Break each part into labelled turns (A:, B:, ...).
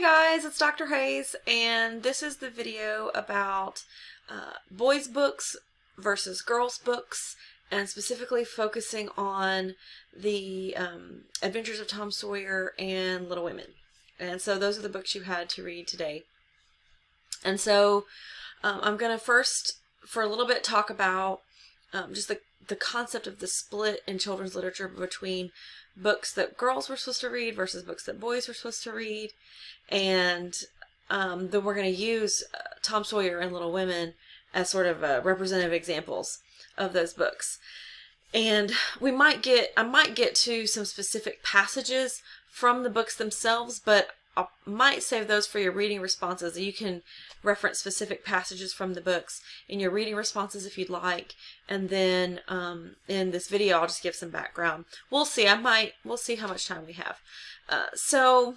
A: guys, it's Dr. Hayes, and this is the video about boys' books versus girls' books, and specifically focusing on the Adventures of Tom Sawyer and Little Women. And so those are the books you had to read today. And so I'm going to first, for a little bit, talk about just the concept of the split in children's literature between books that girls were supposed to read versus books that boys were supposed to read. And then we're going to use Tom Sawyer and Little Women as sort of representative examples of those books. And I might get to some specific passages from the books themselves, but I might save those for your reading responses. You can reference specific passages from the books in your reading responses if you'd like. And then in this video, I'll just give some background. We'll see. We'll see how much time we have. So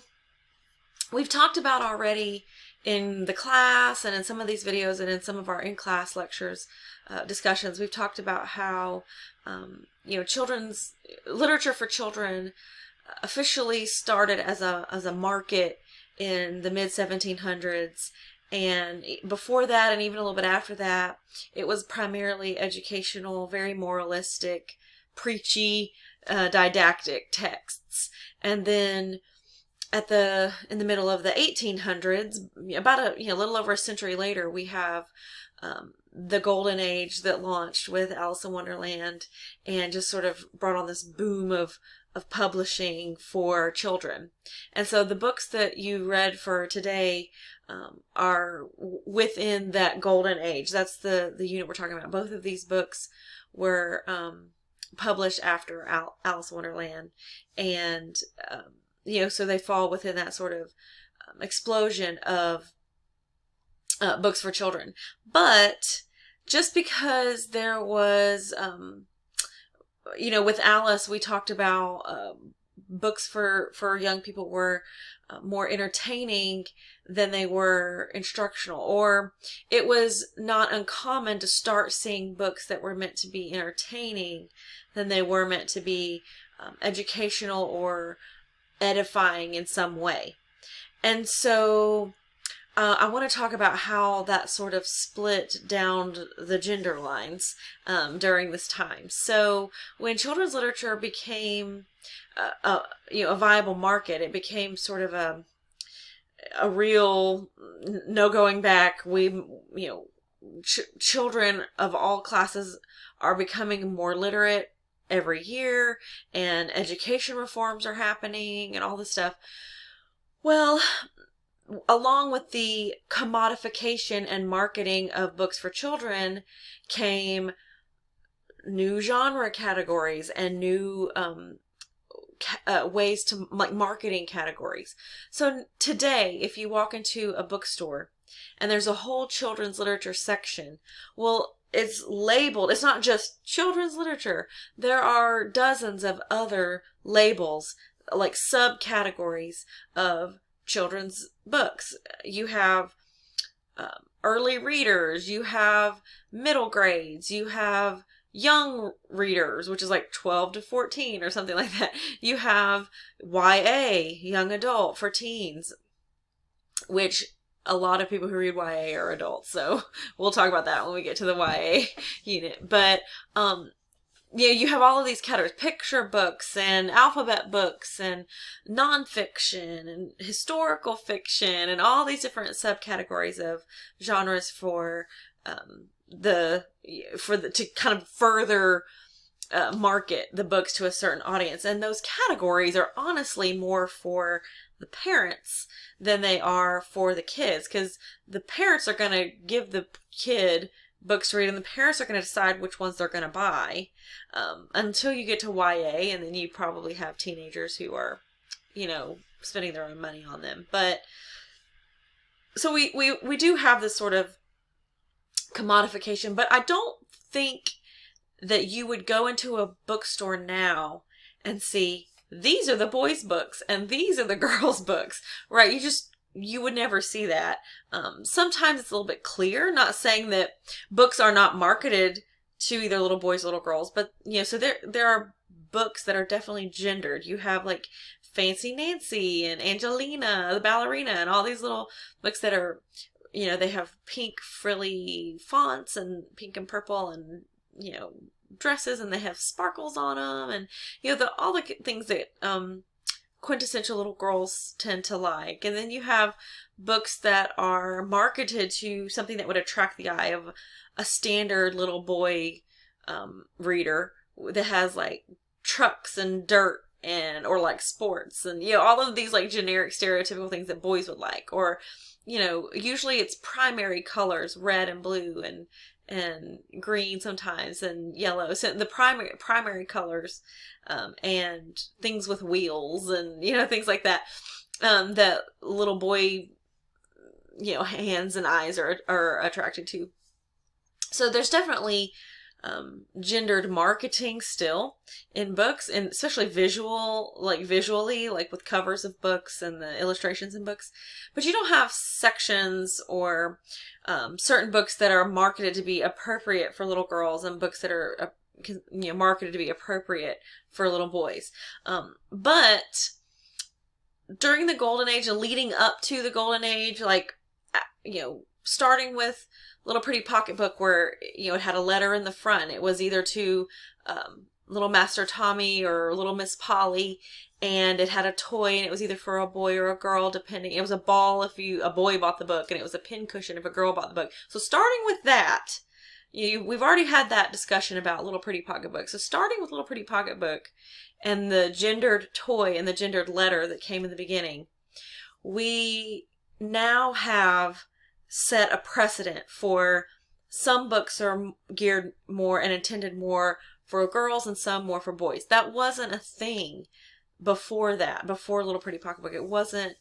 A: we've talked about already in the class and in some of these videos and in some of our in-class lectures, discussions, we've talked about how, children's literature for children officially started as a market in the mid-1700s, and before that and even a little bit after that, it was primarily educational, very moralistic, preachy, didactic texts. And then in the middle of the 1800s, about a little over a century later, we have the golden age that launched with Alice in Wonderland and just sort of brought on this boom of publishing for children. And so the books that you read for today are within that golden age. That's the unit we're talking about. Both of these books were published after Alice in Wonderland, and so they fall within that sort of explosion of books for children. But just because there was with Alice, we talked about books for young people were more entertaining than they were instructional, or it was not uncommon to start seeing books that were meant to be entertaining than they were meant to be educational or edifying in some way. And so I want to talk about how that sort of split down the gender lines during this time. So when children's literature became a viable market, it became sort of a real no going back. Children of all classes are becoming more literate every year, and education reforms are happening and all this stuff. Well, along with the commodification and marketing of books for children came new genre categories and new ways to marketing categories. So today, if you walk into a bookstore and there's a whole children's literature section, well, it's labeled, it's not just children's literature. There are dozens of other labels, like subcategories of children's books. You have early readers, you have middle grades, you have young readers, which is like 12 to 14 or something like that. You have YA, young adult, for teens, which a lot of people who read YA are adults, so we'll talk about that when we get to the YA unit. But you have all of these categories: picture books and alphabet books and nonfiction and historical fiction and all these different subcategories of genres to kind of further market the books to a certain audience. And those categories are honestly more for the parents than they are for the kids, because the parents are going to give the kid books to read, and the parents are going to decide which ones they're going to buy until you get to YA, and then you probably have teenagers who are, spending their own money on them. But so we do have this sort of commodification, but I don't think that you would go into a bookstore now and see, these are the boys' books and these are the girls' books, right? You would never see that. Sometimes it's a little bit clear, not saying that books are not marketed to either little boys or little girls, but so there are books that are definitely gendered. You have like Fancy Nancy and Angelina, the ballerina, and all these little books that are, you know, they have pink frilly fonts and pink and purple and, you know, dresses, and they have sparkles on them, and, you know, all the things that quintessential little girls tend to like. And then you have books that are marketed to something that would attract the eye of a standard little boy reader, that has like trucks and dirt and, or like sports and, you know, all of these like generic stereotypical things that boys would like. Or, you know, usually it's primary colors, red and blue and green sometimes, and yellow. So the primary colors, and things with wheels and, you know, things like that, that little boy, you know, hands and eyes are attracted to. So there's definitely gendered marketing still in books, and especially visually, like with covers of books and the illustrations in books. But you don't have sections or certain books that are marketed to be appropriate for little girls, and books that are you know, marketed to be appropriate for little boys. But during the golden age and leading up to the golden age, like, you know, starting with Little Pretty Pocketbook, where, you know, it had a letter in the front. It was either to Little Master Tommy or Little Miss Polly, and it had a toy, and it was either for a boy or a girl, depending. It was a ball if a boy bought the book, and it was a pincushion if a girl bought the book. So starting with that, we've already had that discussion about Little Pretty Pocketbook. So starting with Little Pretty Pocketbook and the gendered toy and the gendered letter that came in the beginning, we now have set a precedent for some books are geared more and intended more for girls and some more for boys. That wasn't a thing before that, before Little Pretty Pocketbook. It wasn't,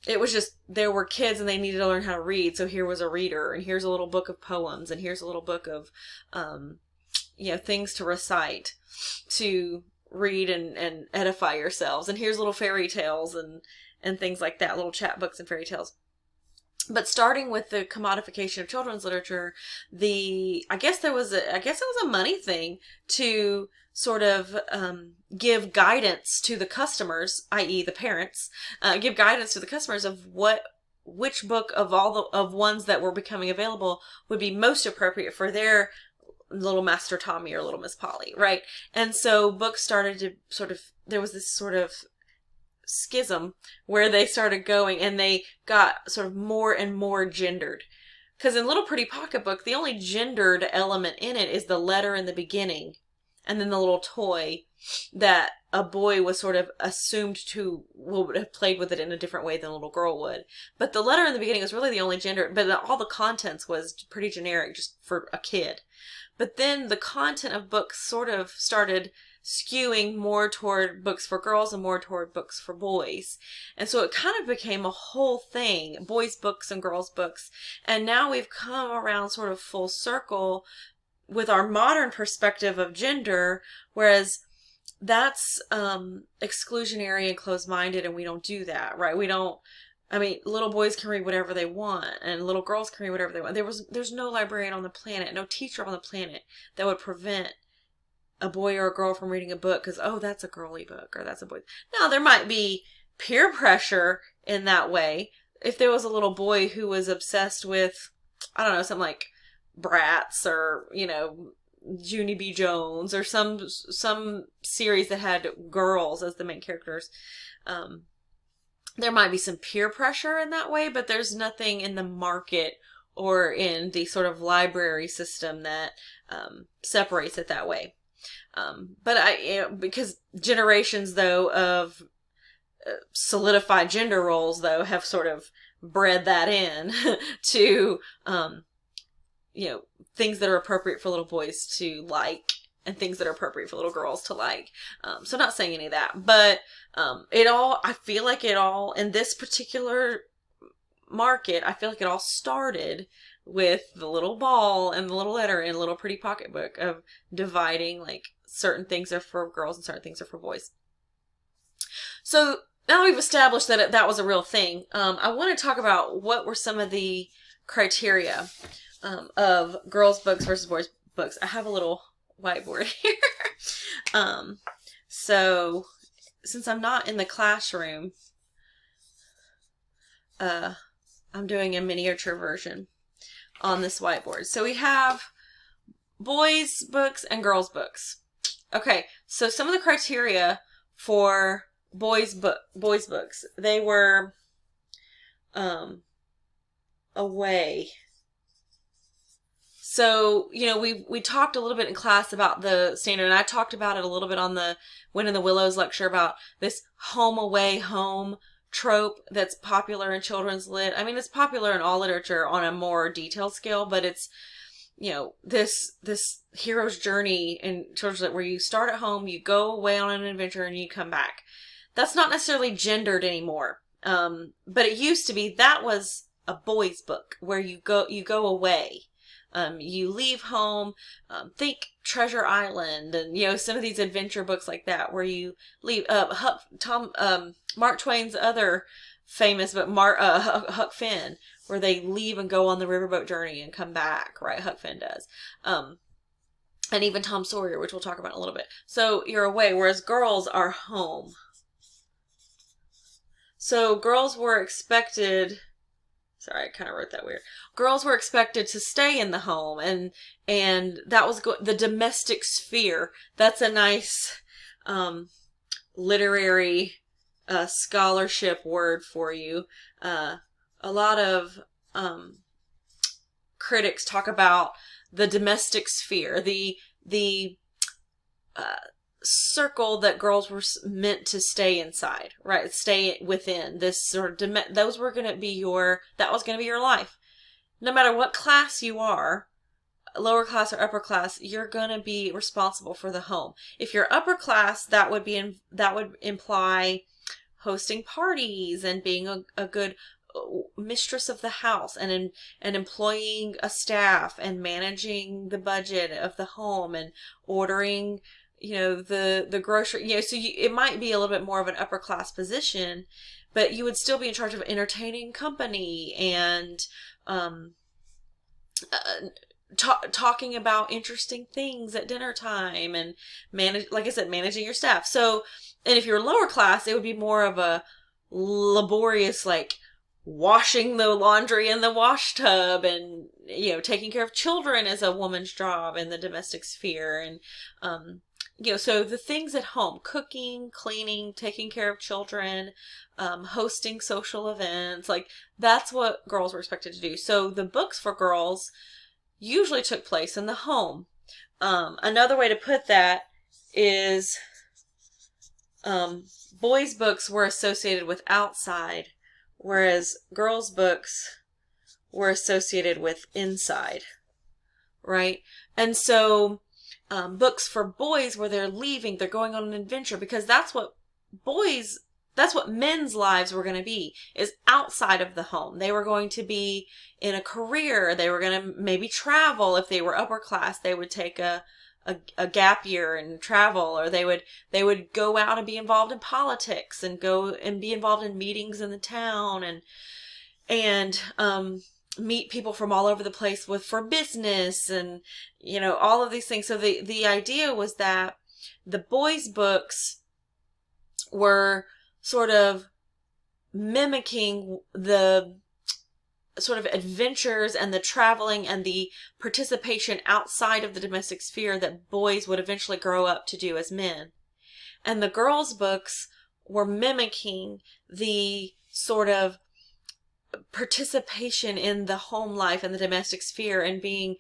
A: it was just, there were kids and they needed to learn how to read. So here was a reader, and here's a little book of poems, and here's a little book of, you know, things to recite, to read and edify yourselves. And here's little fairy tales and things like that, little chapbooks and fairy tales. But starting with the commodification of children's literature, I guess it was a money thing to sort of give guidance to the customers, i.e. the parents, give guidance to the customers of which book of all of ones that were becoming available would be most appropriate for their Little Master Tommy or Little Miss Polly, right? And so books started to sort of, there was this sort of schism where they started going, and they got sort of more and more gendered. Because in Little Pretty Pocketbook, the only gendered element in it is the letter in the beginning, and then the little toy that a boy was sort of assumed to would have played with it in a different way than a little girl would. But the letter in the beginning was really the only gender, but all the contents was pretty generic just for a kid. But then the content of books sort of started skewing more toward books for girls and more toward books for boys. And so it kind of became a whole thing, boys' books and girls' books. And now we've come around sort of full circle with our modern perspective of gender, whereas that's exclusionary and closed-minded, and we don't do that, right? We don't, I mean, little boys can read whatever they want, and little girls can read whatever they want. There's no librarian on the planet, no teacher on the planet that would prevent a boy or a girl from reading a book because, oh, that's a girly book or that's a boy. Now, there might be peer pressure in that way. If there was a little boy who was obsessed with, I don't know, something like Bratz or, you know, Junie B. Jones or some series that had girls as the main characters, there might be some peer pressure in that way, but there's nothing in the market or in the sort of library system that separates it that way. But because generations, though, of solidified gender roles, though, have sort of bred that in to, you know, things that are appropriate for little boys to like and things that are appropriate for little girls to like. So not saying any of that, but I feel like it all, in this particular market, I feel like it all started with the little ball and the little letter in Little Pretty Pocketbook of dividing, like, certain things are for girls and certain things are for boys. So now we've established that that was a real thing. I want to talk about what were some of the criteria of girls' books versus boys' books. I have a little whiteboard here. So since I'm not in the classroom, I'm doing a miniature version on this whiteboard. So we have boys' books and girls' books. Okay, so some of the criteria for boys' books, they were away. So, you know, we talked a little bit in class about the standard, and I talked about it a little bit on the Wind in the Willows lecture about this home away home trope that's popular in children's lit. I mean, it's popular in all literature on a more detailed scale, but it's, you know, this hero's journey in children's lit where you start at home, you go away on an adventure, and you come back. That's not necessarily gendered anymore. But it used to be. That was a boys' book where you go away. You leave home, think Treasure Island, and, you know, some of these adventure books like that where you leave. Mark Twain's other famous book, Huck Finn, where they leave and go on the riverboat journey and come back, right? Huck Finn does. And even Tom Sawyer, which we'll talk about in a little bit. So you're away, whereas girls are home. So girls were expected... Sorry, I kind of wrote that weird. Girls were expected to stay in the home, and that was the domestic sphere. That's a nice literary scholarship word for you. A lot of critics talk about the domestic sphere, the circle that girls were meant to stay inside, right? Stay within this sort of, those were going to be that was going to be your life. No matter what class you are, lower class or upper class, you're going to be responsible for the home. If you're upper class, that would imply hosting parties and being a good mistress of the house, and employing a staff and managing the budget of the home and ordering, you know, the grocery, you know, so it might be a little bit more of an upper class position, but you would still be in charge of entertaining company and talking about interesting things at dinner time and like I said, managing your staff. So, and if you're lower class, it would be more of a laborious, like washing the laundry in the wash tub, and, you know, taking care of children is a woman's job in the domestic sphere. And, you know, so the things at home, cooking, cleaning, taking care of children, hosting social events, like that's what girls were expected to do. So the books for girls usually took place in the home. Another way to put that is boys' books were associated with outside, whereas girls' books were associated with inside, right? And so books for boys where they're leaving, they're going on an adventure, because that's what men's lives were going to be, is outside of the home. They were going to be in a career. They were going to maybe travel. If they were upper class, they would take a gap year and travel, or they would go out and be involved in politics and go and be involved in meetings in the town and meet people from all over the place for business, and, you know, all of these things. So the idea was that the boys' books were sort of mimicking the sort of adventures and the traveling and the participation outside of the domestic sphere that boys would eventually grow up to do as men. And the girls' books were mimicking the sort of participation in the home life and the domestic sphere, and being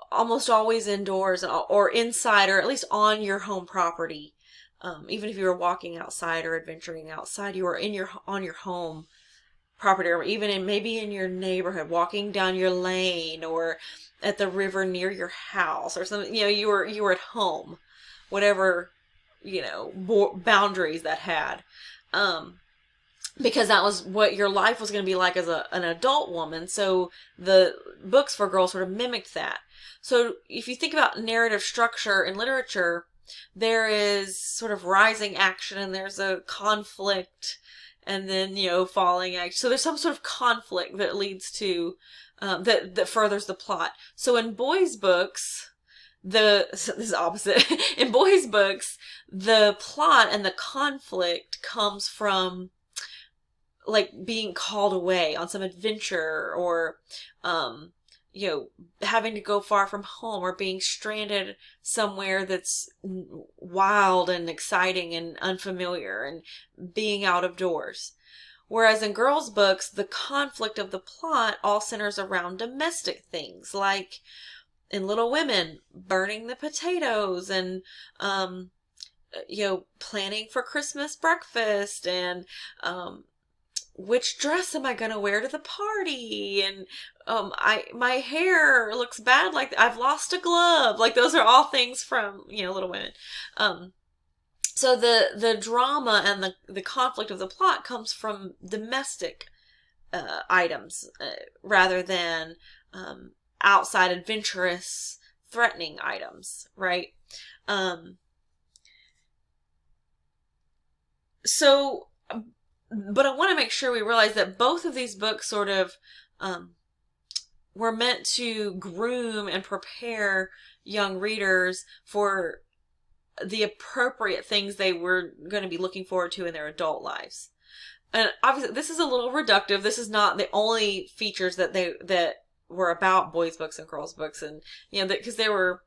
A: almost always indoors or inside, or at least on your home property. Even if you were walking outside or adventuring outside, you were on your home property, or even maybe in your neighborhood, walking down your lane or at the river near your house or something. You know, you were at home, whatever, you know, boundaries that had. Because that was what your life was going to be like as an adult woman. So the books for girls sort of mimicked that. So if you think about narrative structure in literature, there is sort of rising action, and there's a conflict, and then, you know, falling action. So there's some sort of conflict that leads to, that furthers the plot. So in boys' books, this is opposite. In boys' books, the plot and the conflict comes from like being called away on some adventure, or you know, having to go far from home, or being stranded somewhere that's wild and exciting and unfamiliar, and being out of doors. Whereas in girls' books, the conflict of the plot all centers around domestic things, like in Little Women, burning the potatoes, and you know, planning for Christmas breakfast, and which dress am I gonna wear to the party, and my hair looks bad, like I've lost a glove. Like those are all things from, you know, Little Women. So the drama and the conflict of the plot comes from domestic items, rather than outside, adventurous, threatening items, right? So, but I want to make sure we realize that both of these books sort of were meant to groom and prepare young readers for the appropriate things they were going to be looking forward to in their adult lives. And obviously, this is a little reductive. This is not the only features that were about boys' books and girls' books, and you know, because there were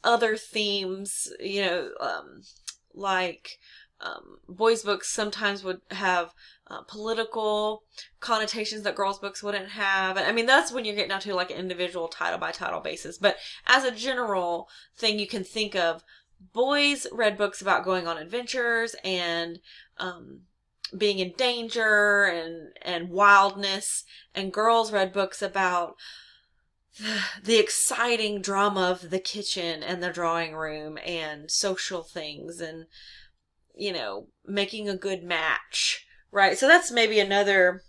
A: other themes, you know, like boys' books sometimes would have political connotations that girls' books wouldn't have. And I mean, that's when you're getting down to like an individual title by title basis. But as a general thing, you can think of boys read books about going on adventures and being in danger and wildness, and girls read books about the exciting drama of the kitchen and the drawing room and social things, and you know, making a good match, right? So that's maybe another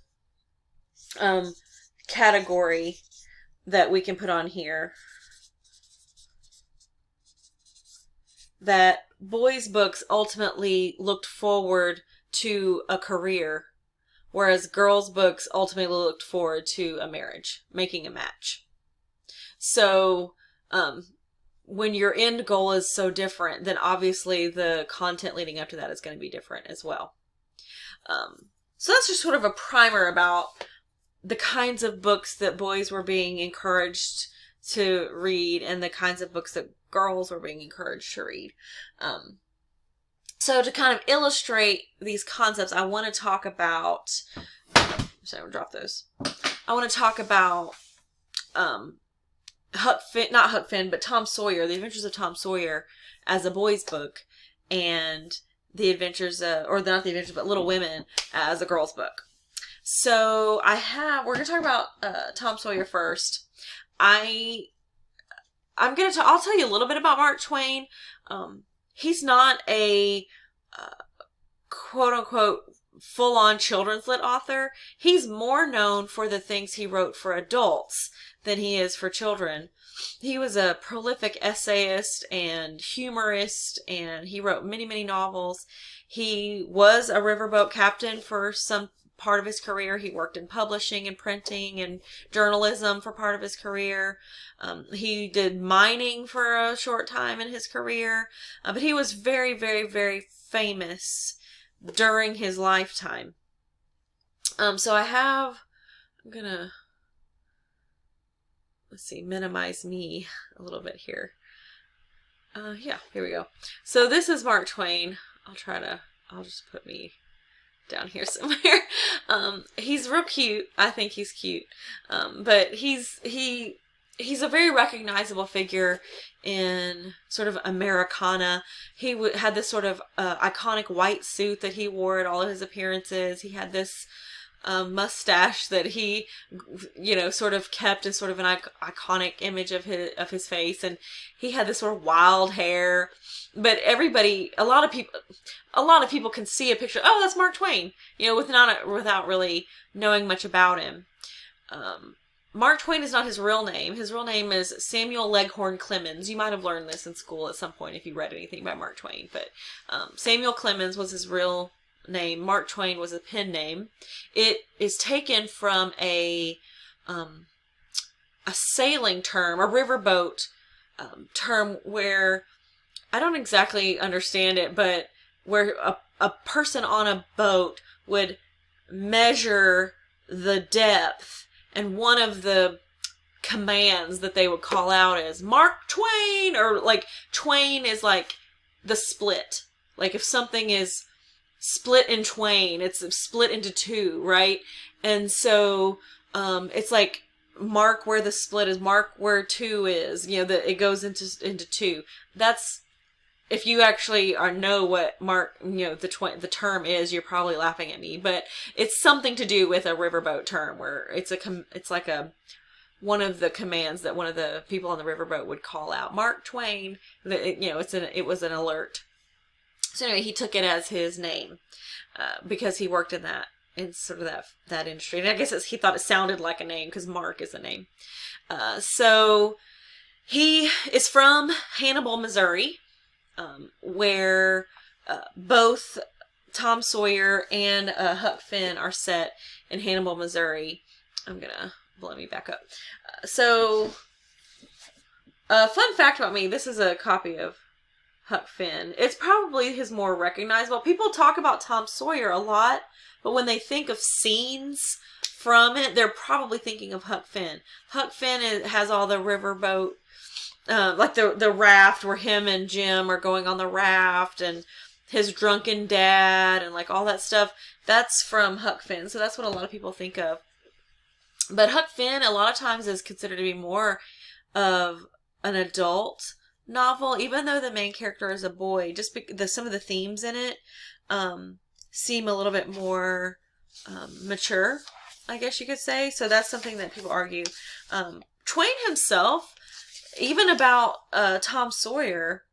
A: category that we can put on here, that boys' books ultimately looked forward to a career, whereas girls' books ultimately looked forward to a marriage, making a match. So when your end goal is so different, then obviously the content leading up to that is going to be different as well. So that's just sort of a primer about the kinds of books that boys were being encouraged to read and the kinds of books that girls were being encouraged to read. So to kind of illustrate these concepts, I want to talk about, sorry, I'm going to drop those. I want to talk about not Huck Finn, but Tom Sawyer, The Adventures of Tom Sawyer as a boys' book, and The Adventures, or not The Adventures, but Little Women as a girls' book. So we're going to talk about Tom Sawyer first. I'll tell you a little bit about Mark Twain. He's not a quote-unquote full-on children's lit author. He's more known for the things he wrote for adults than he is for children. He was a prolific essayist and humorist, and he wrote many, many novels. He was a riverboat captain for some part of his career. He worked in publishing and printing and journalism for part of his career. He did mining for a short time in his career, but he was very, very, very famous during his lifetime. So I'm gonna, let's see, minimize me a little bit here. Yeah, here we go. So this is Mark Twain. I'll just put me down here somewhere. He's real cute. I think he's cute. But he's a very recognizable figure in sort of Americana. He had this sort of iconic white suit that he wore at all of his appearances. He had this mustache that he, you know, sort of kept as sort of an iconic image of his face, and he had this sort of wild hair. But a lot of people can see a picture. Oh, that's Mark Twain, you know, without really knowing much about him. Mark Twain is not his real name. His real name is Samuel Leghorn Clemens. You might have learned this in school at some point if you read anything about Mark Twain. But Samuel Clemens was his real name. Mark Twain was a pen name. It is taken from a sailing term, a riverboat term where I don't exactly understand it, but where a person on a boat would measure the depth, and one of the commands that they would call out is Mark Twain, or like Twain is like the split. Like if something is split in twain, it's split into two, right? And so it's like mark where the split is, mark where two is, you know, that it goes into two. That's, if you actually know what mark, you know, the term is, you're probably laughing at me, but it's something to do with a riverboat term where it's like one of the commands that one of the people on the riverboat would call out, Mark Twain. You know, it was an alert. So anyway, he took it as his name because he worked in sort of that industry. And I guess he thought it sounded like a name because Mark is a name. So he is from Hannibal, Missouri, where both Tom Sawyer and Huck Finn are set in Hannibal, Missouri. Let me back up. So, fun fact about me, this is a copy of Huck Finn. It's probably his more recognizable. People talk about Tom Sawyer a lot, but when they think of scenes from it, they're probably thinking of Huck Finn. Huck Finn has all the riverboat, like the raft where him and Jim are going on the raft, and his drunken dad, and like all that stuff. That's from Huck Finn, so that's what a lot of people think of. But Huck Finn, a lot of times, is considered to be more of an adult novel, even though the main character is a boy. Just some of the themes in it seem a little bit more mature, I guess you could say. So that's something that people argue. Twain himself, even about Tom Sawyer,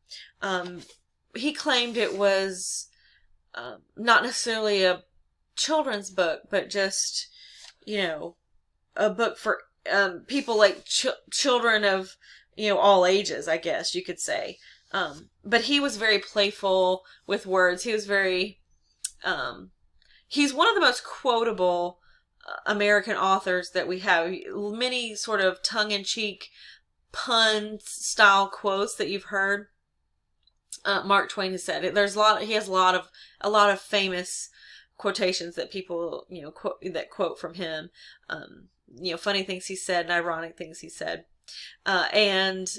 A: he claimed it was not necessarily a children's book, but just, you know, a book for people like children of, you know, all ages, I guess you could say. But he was very playful with words. He was very, he's one of the most quotable American authors that we have. Many sort of tongue-in-cheek pun-style quotes that you've heard. Mark Twain has said it. He has a lot of famous quotations that people, you know, quote from him. You know, funny things he said and ironic things he said. And,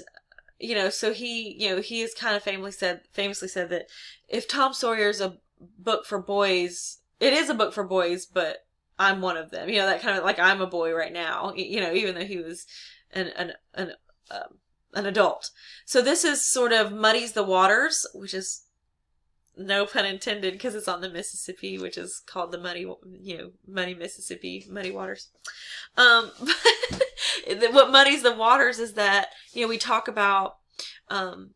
A: you know, so he has kind of famously said that if Tom Sawyer's a book for boys, it is a book for boys, but I'm one of them. You know, that kind of like, I'm a boy right now, you know, even though he was an adult. So this is sort of muddies the waters, which is no pun intended, because it's on the Mississippi, which is called the muddy Mississippi, muddy waters. But what muddies the waters is that, you know, we talk about in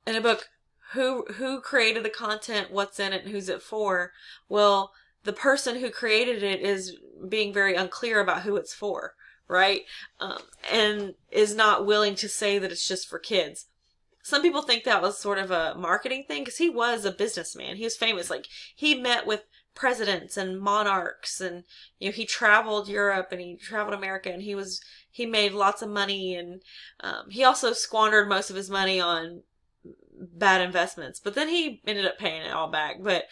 A: a book who created the content, what's in it, and who's it for. Well, the person who created it is being very unclear about who it's for, right? And is not willing to say that it's just for kids. Some people think that was sort of a marketing thing, because he was a businessman. He was famous. Like, he met with presidents and monarchs, and, you know, he traveled Europe and he traveled America, and he made lots of money, and he also squandered most of his money on bad investments, but then he ended up paying it all back. But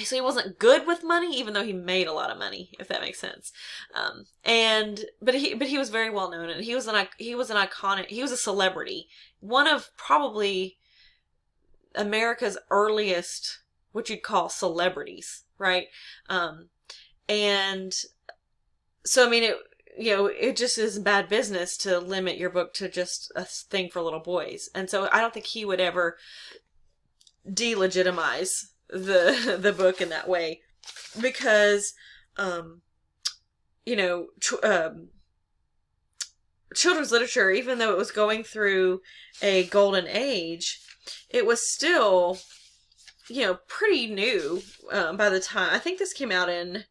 A: so he wasn't good with money, even though he made a lot of money, if that makes sense. But he was very well known, and he was a celebrity, one of probably America's earliest, what you'd call celebrities, right? And so, I mean, it just is bad business to limit your book to just a thing for little boys. And so I don't think he would ever delegitimize the book in that way, because children's literature, even though it was going through a golden age, it was still, you know, pretty new by the time, I think this came out in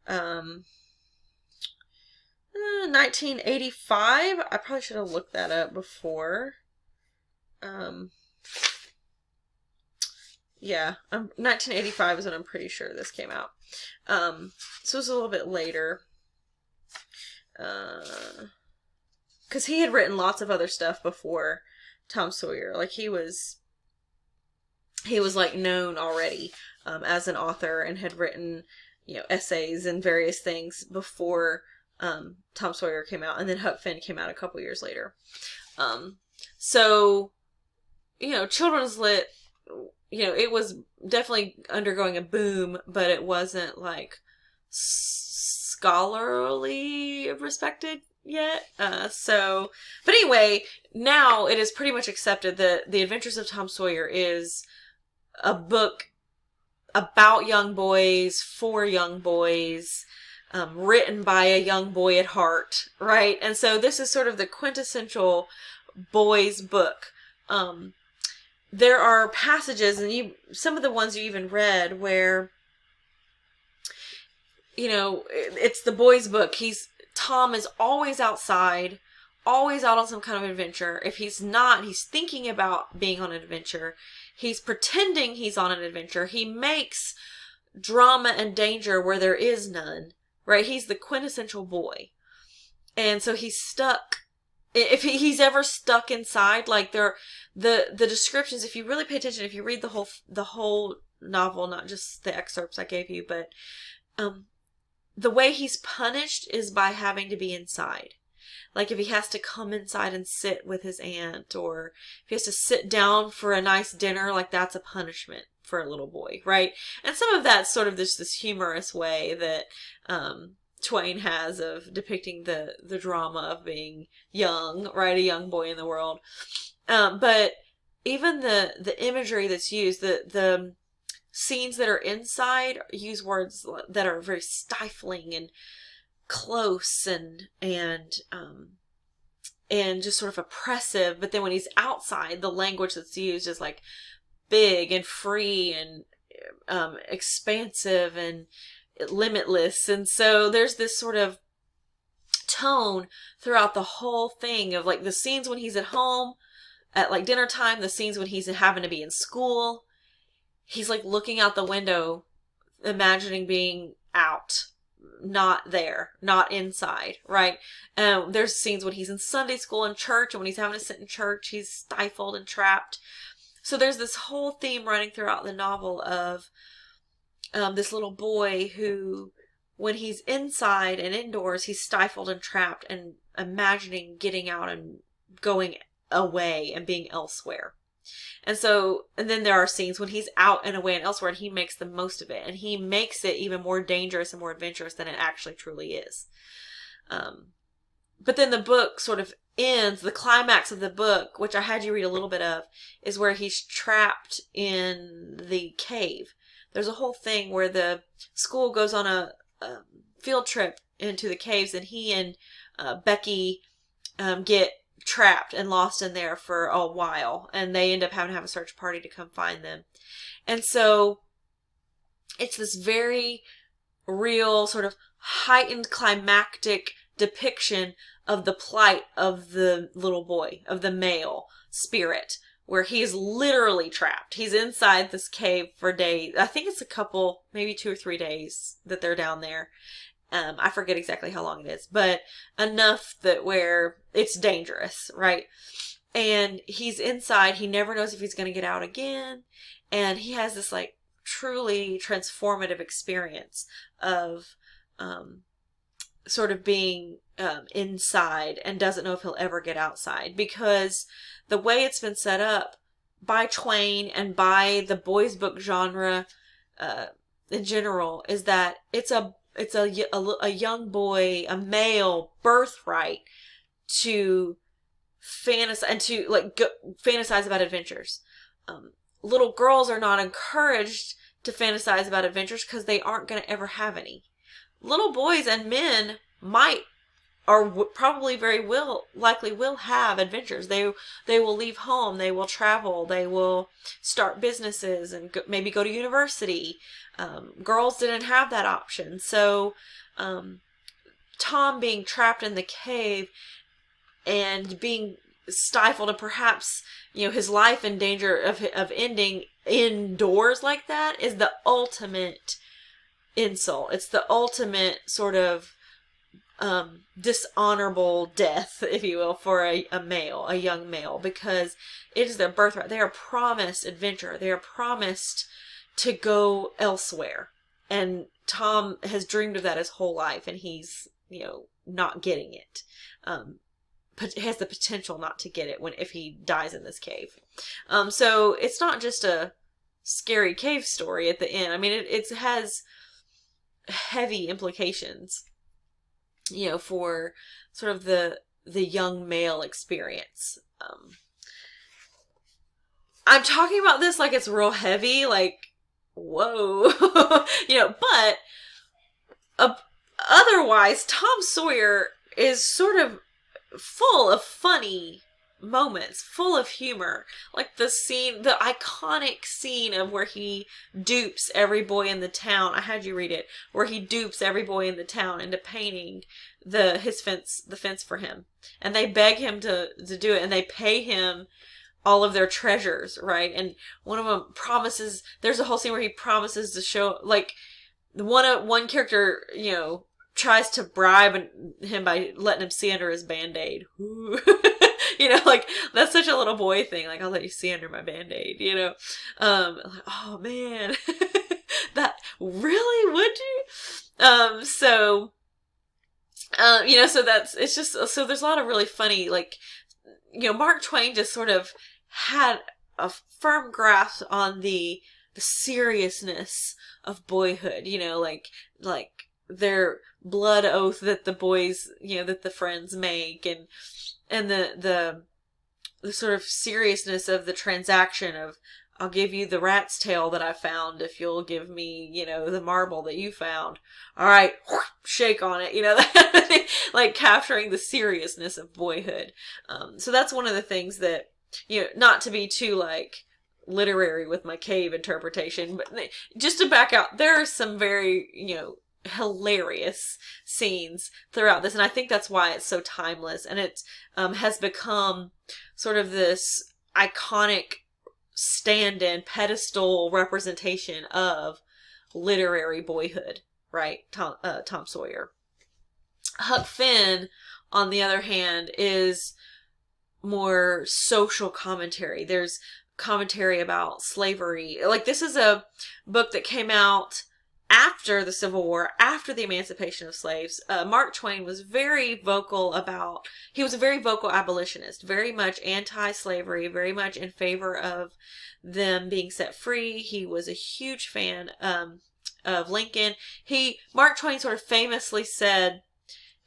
A: 1985. I probably should have looked that up before. Yeah, 1985 is when I'm pretty sure this came out. So it was a little bit later. because he had written lots of other stuff before Tom Sawyer. Like he was like known already as an author and had written, essays and various things before Tom Sawyer came out, and then Huck Finn came out a couple years later. So, children's lit, it was definitely undergoing a boom, but it wasn't like scholarly respected yet. But anyway, now it is pretty much accepted that The Adventures of Tom Sawyer is a book about young boys, for young boys, written by a young boy at heart, right? And so this is sort of the quintessential boys' book. There are passages, and some of the ones you even read, where, it's the boys' book. Tom is always outside, always out on some kind of adventure. If he's not, he's thinking about being on an adventure. He's pretending he's on an adventure. He makes drama and danger where there is none, right? He's the quintessential boy. And so he's stuck. If he's ever stuck inside, like the descriptions, if you really pay attention, if you read the whole novel, not just the excerpts I gave you, but the way he's punished is by having to be inside. Like if he has to come inside and sit with his aunt, or if he has to sit down for a nice dinner, like that's a punishment for a little boy, right? And some of that's sort of this humorous way that Twain has of depicting the drama of being young, right? A young boy in the world. But even the imagery that's used, the scenes that are inside use words that are very stifling and close and just sort of oppressive. But then when he's outside, the language that's used is like big and free and expansive and limitless. And so there's this sort of tone throughout the whole thing of like the scenes when he's at home at like dinner time, the scenes when he's having to be in school. He's like looking out the window, imagining being out, not there, not inside, right? There's scenes when he's in Sunday school and church, and when he's having to sit in church, he's stifled and trapped. So there's this whole theme running throughout the novel of this little boy who, when he's inside and indoors, he's stifled and trapped and imagining getting out and going away and being elsewhere. And then there are scenes when he's out and away and elsewhere, and he makes the most of it, and he makes it even more dangerous and more adventurous than it actually truly is. But then the book sort of ends, the climax of the book, which I had you read a little bit of, is where he's trapped in the cave. There's a whole thing where the school goes on a field trip into the caves, and he and Becky get trapped and lost in there for a while, and they end up having to have a search party to come find them. And so it's this very real sort of heightened climactic depiction of the plight of the little boy, of the male spirit, where he's literally trapped. He's inside this cave for days. I think it's a couple, maybe 2 or 3 days that they're down there. I forget exactly how long it is, but enough that where it's dangerous, right? And he's inside. He never knows if he's going to get out again. And he has this like truly transformative experience of sort of being inside and doesn't know if he'll ever get outside, because the way it's been set up by Twain and by the boys' book genre in general is that it's a young boy, a male birthright to fantasize and to fantasize about adventures. Little girls are not encouraged to fantasize about adventures because they aren't going to ever have any. Little boys and men might, or probably likely will have adventures. They will leave home. They will travel. They will start businesses and maybe go to university. Girls didn't have that option. So Tom being trapped in the cave and being stifled, and perhaps his life in danger of ending indoors like that, is the ultimate insult. It's the ultimate sort of dishonorable death, if you will, for a male, a young male, because it is their birthright. They are promised adventure. They are promised to go elsewhere. And Tom has dreamed of that his whole life, and he's, not getting it. Has the potential not to get it if he dies in this cave. So it's not just a scary cave story at the end. I mean, it has heavy implications, for sort of the young male experience. I'm talking about this like it's real heavy, like, whoa, but otherwise, Tom Sawyer is sort of full of funny moments, full of humor. Like the iconic scene of where he dupes every boy in the town. I had you read it, where he dupes every boy in the town into painting the fence for him, and they beg him to do it, and they pay him all of their treasures, right? And one of them promises. There's a whole scene where he promises to show, like, one character, tries to bribe him by letting him see under his Band-Aid. Like, that's such a little boy thing. Like, I'll let you see under my Band-Aid, like, oh man, that really, would you? So it's just, so there's a lot of really funny, like, Mark Twain just sort of had a firm grasp on the seriousness of boyhood, like their blood oath that the boys, that the friends make, and the sort of seriousness of the transaction of, I'll give you the rat's tail that I found if you'll give me, the marble that you found. All right, shake on it, like capturing the seriousness of boyhood. So that's one of the things that, not to be too, like, literary with my cave interpretation, but just to back out, there are some very, hilarious scenes throughout this, and I think that's why it's so timeless, and it has become sort of this iconic stand-in pedestal representation of literary boyhood, right? Tom Sawyer. Huck Finn, on the other hand, is more social commentary. There's commentary about slavery. Like, this is a book that came out after the Civil War, after the emancipation of slaves. Mark Twain was very vocal he was a very vocal abolitionist, very much anti-slavery, very much in favor of them being set free. He was a huge fan of Lincoln. Mark Twain sort of famously said,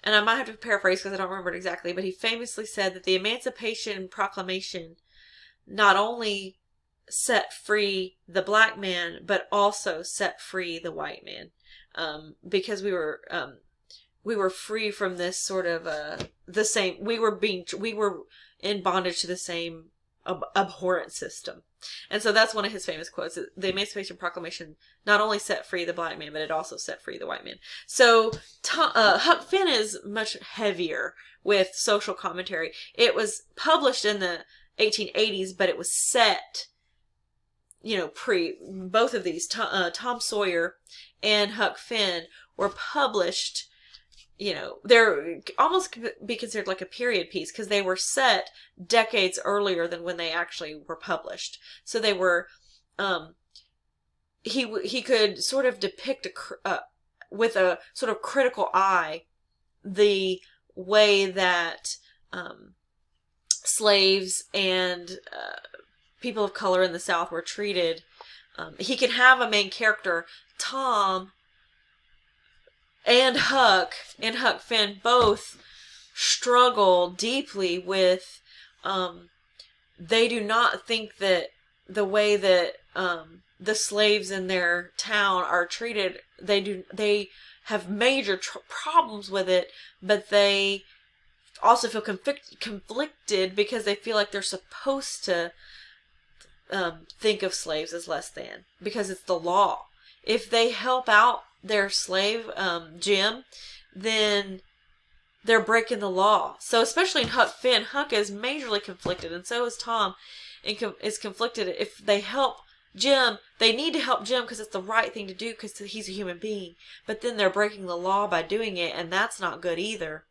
A: and I might have to paraphrase because I don't remember it exactly, but he famously said that the Emancipation Proclamation not only set free the black man, but also set free the white man, because we were free from this sort of we were in bondage to the same abhorrent system. And so that's one of his famous quotes. The Emancipation Proclamation not only set free the black man, but it also set free the white man. So Huck Finn is much heavier with social commentary. It was published in the 1880s, but it was set, both of these, Tom Sawyer and Huck Finn were published, they're almost be considered like a period piece, because they were set decades earlier than when they actually were published. So they were, he could sort of depict with a sort of critical eye the way that slaves and people of color in the South were treated. He could have a main character, Tom and Huck Finn both struggle deeply with, they do not think that the way that the slaves in their town are treated, they have major problems with it, but they also feel conflicted because they feel like they're supposed to think of slaves as less than, because it's the law. If they help out their slave, Jim, then they're breaking the law. So especially in Huck Finn, Huck is majorly conflicted, and so is Tom, is conflicted. If they help Jim, they need to help Jim because it's the right thing to do because he's a human being. But then they're breaking the law by doing it, and that's not good either.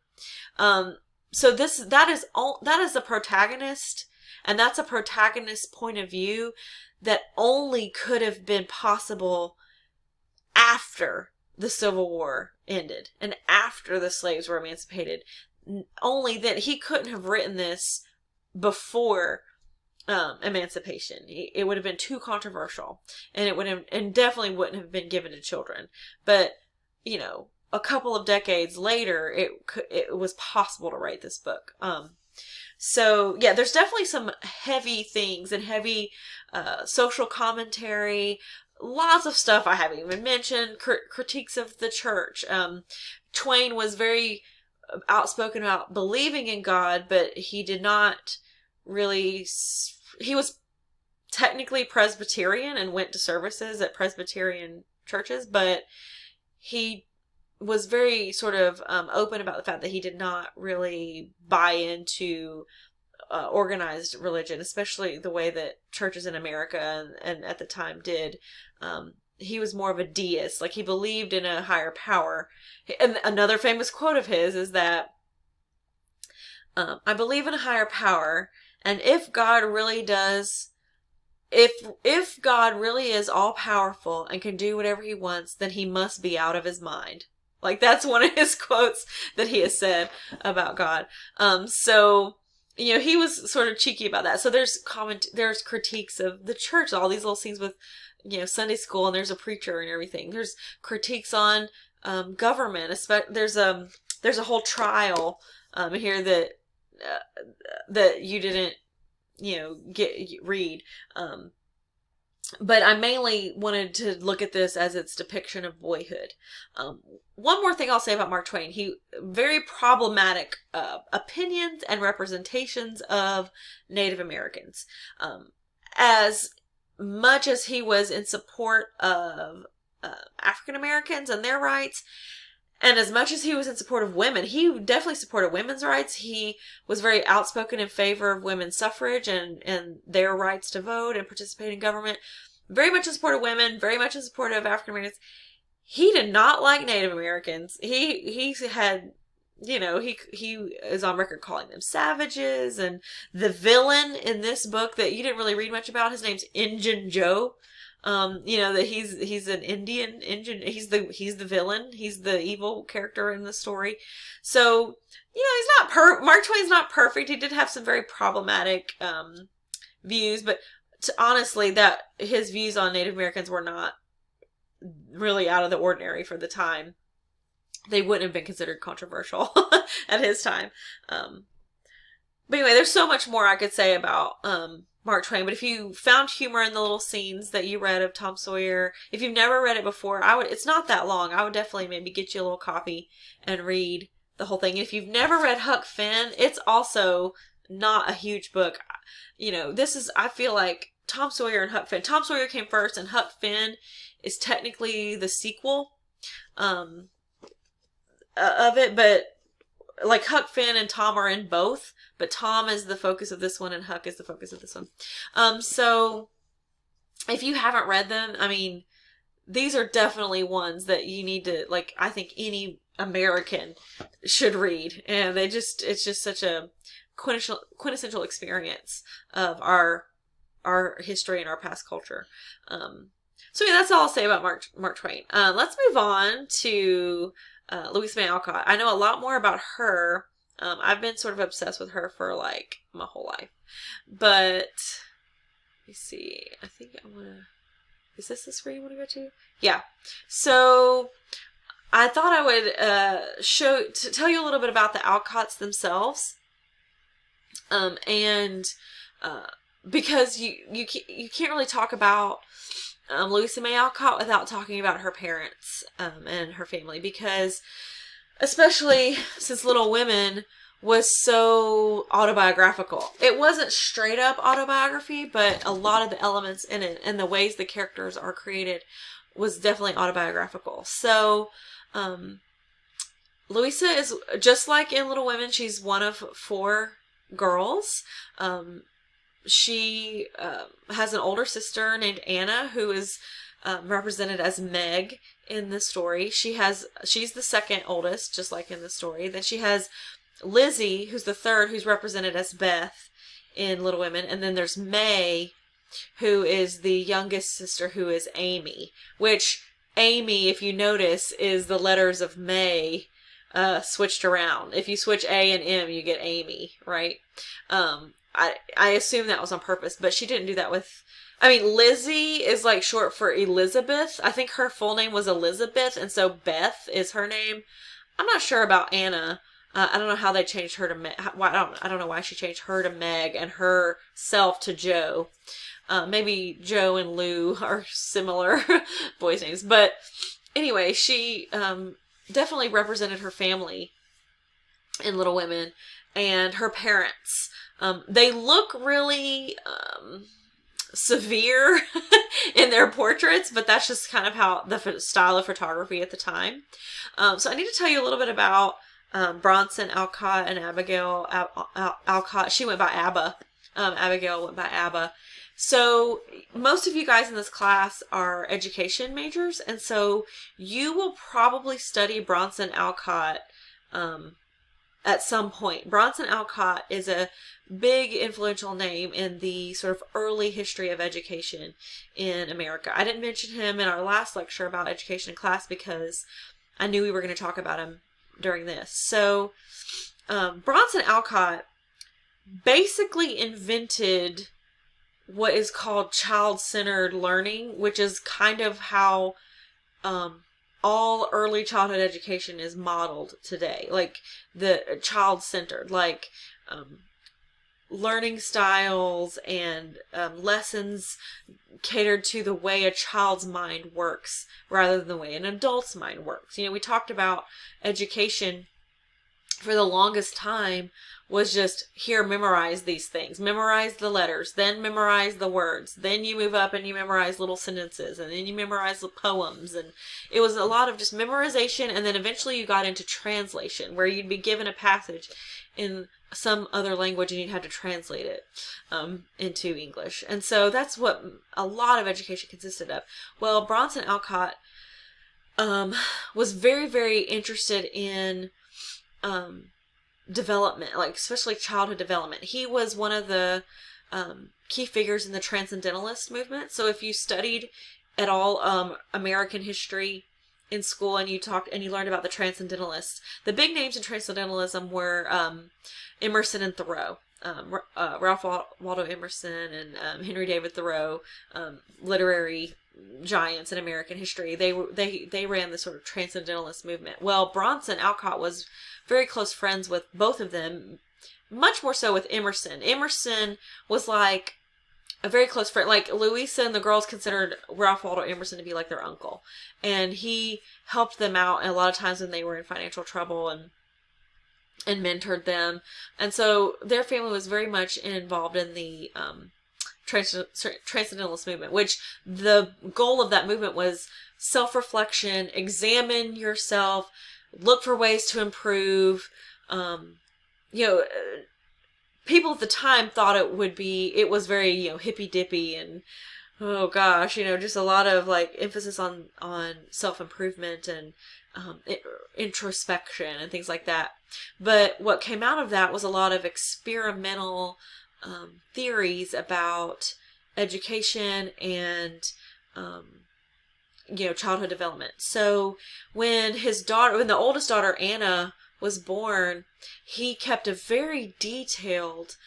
A: So that is the protagonist, and that's a protagonist point of view that only could have been possible after the Civil War ended and after the slaves were emancipated. Only then. He couldn't have written this before emancipation. It would have been too controversial, and and definitely wouldn't have been given to children. But you know, a couple of decades later, it was possible to write this book. So yeah, there's definitely some heavy things and heavy social commentary. Lots of stuff I haven't even mentioned. Critiques of the church. Twain was very outspoken about believing in God, but he did not really. He was technically Presbyterian and went to services at Presbyterian churches, but he was very sort of open about the fact that he did not really buy into organized religion, especially the way that churches in America and at the time did. He was more of a deist. Like, he believed in a higher power. And another famous quote of his is that, I believe in a higher power, and if God really does, if God really is all powerful and can do whatever he wants, then he must be out of his mind. Like, that's one of his quotes that he has said about God. So, you know, he was sort of cheeky about that. So there's critiques of the church, all these little scenes with, you know, Sunday school, and there's a preacher and everything. There's critiques on government. There's a whole trial here that you didn't, you know, read. But I mainly wanted to look at this as its depiction of boyhood. One more thing I'll say about Mark Twain. He very problematic opinions and representations of Native Americans. As much as he was in support of African Americans and their rights, and as much as he was in support of women, he definitely supported women's rights. He was very outspoken in favor of women's suffrage and their rights to vote and participate in government. Very much in support of women, very much in support of African Americans. He did not like Native Americans. He had, you know, he is on record calling them savages. And the villain in this book that you didn't really read much about, his name's Injun Joe. You know, that he's an Indian. He's the villain. He's the evil character in the story. So, you know, he's not Mark Twain's not perfect. He did have some very problematic views, but honestly, that his views on Native Americans were not really out of the ordinary for the time. They wouldn't have been considered controversial at his time. But anyway, there's so much more I could say about Mark Twain, but if you found humor in the little scenes that you read of Tom Sawyer, if you've never read it before, it's not that long. I would definitely maybe get you a little copy and read the whole thing. If you've never read Huck Finn, it's also not a huge book. You know, I feel like Tom Sawyer and Huck Finn. Tom Sawyer came first, and Huck Finn is technically the sequel of it, but like Huck Finn and Tom are in both, but Tom is the focus of this one and Huck is the focus of this one. So if you haven't read them, I mean, these are definitely ones that you need to, like, I think any American should read. And it's just such a quintessential experience of our history and our past culture. So yeah, that's all I'll say about Mark Twain. Let's move on to Louisa May Alcott. I know a lot more about her. I've been sort of obsessed with her for like my whole life. But let me see. I think I want to. Is this the screen I want to go to? Yeah. So I thought I would tell you a little bit about the Alcotts themselves, and because you can't really talk about Louisa May Alcott without talking about her parents and her family, because especially since Little Women was so autobiographical. It wasn't straight up autobiography, but a lot of the elements in it and the ways the characters are created was definitely autobiographical. So Louisa is, just like in Little Women, she's one of 4 girls. she has an older sister named Anna, who is represented as Meg in the story. She's the second oldest, just like in the story. Then she has Lizzie, who's the third, who's represented as Beth in Little Women. And then there's May, who is the youngest sister, who is Amy. Which, Amy, if you notice, is the letters of May switched around. If you switch A and M, you get Amy, right? I assume that was on purpose, but she didn't do that with... I mean, Lizzie is like short for Elizabeth. I think her full name was Elizabeth, and so Beth is her name. I'm not sure about Anna. I don't know how they changed her to Meg. I don't know why she changed her to Meg and herself to Joe. Maybe Joe and Lou are similar boys' names. But anyway, she definitely represented her family in Little Women and her parents. They look really severe in their portraits, but that's just kind of how the style of photography at the time. So I need to tell you a little bit about Bronson Alcott and Abigail Alcott. She went by Abba. Abigail went by Abba. So most of you guys in this class are education majors, and so you will probably study Bronson Alcott at some point. Bronson Alcott is a big influential name in the sort of early history of education in America. I didn't mention him in our last lecture about education in class because I knew we were going to talk about him during this. So Bronson Alcott basically invented what is called child-centered learning, which is kind of how all early childhood education is modeled today. Like the child-centered, like learning styles and lessons catered to the way a child's mind works rather than the way an adult's mind works. You know, we talked about education for the longest time was just, here, memorize these things. Memorize the letters, then memorize the words. Then you move up and you memorize little sentences, and then you memorize the poems. And it was a lot of just memorization, and then eventually you got into translation, where you'd be given a passage in some other language and you'd have to translate it into English. And so that's what a lot of education consisted of. Well, Bronson Alcott was very, very interested in development, like especially childhood development. He was one of the key figures in the Transcendentalist movement. So if you studied at all American history in school and you learned about the Transcendentalists, the big names in Transcendentalism were Emerson and Thoreau. Ralph Waldo Emerson and Henry David Thoreau, literary giants in American history. They ran the sort of Transcendentalist movement. Well, Bronson Alcott was very close friends with both of them, much more so with Emerson. Emerson was like a very close friend. Like Louisa and the girls considered Ralph Waldo Emerson to be like their uncle, and he helped them out a lot of times when they were in financial trouble and mentored them. And so their family was very much involved in the Transcendentalist movement, which the goal of that movement was self-reflection, examine yourself, look for ways to improve. People at the time thought it was very, hippy-dippy and, oh gosh, just a lot of like emphasis on self-improvement and introspection and things like that. But what came out of that was a lot of experimental theories about education and childhood development. So when the oldest daughter Anna was born, he kept a very detailed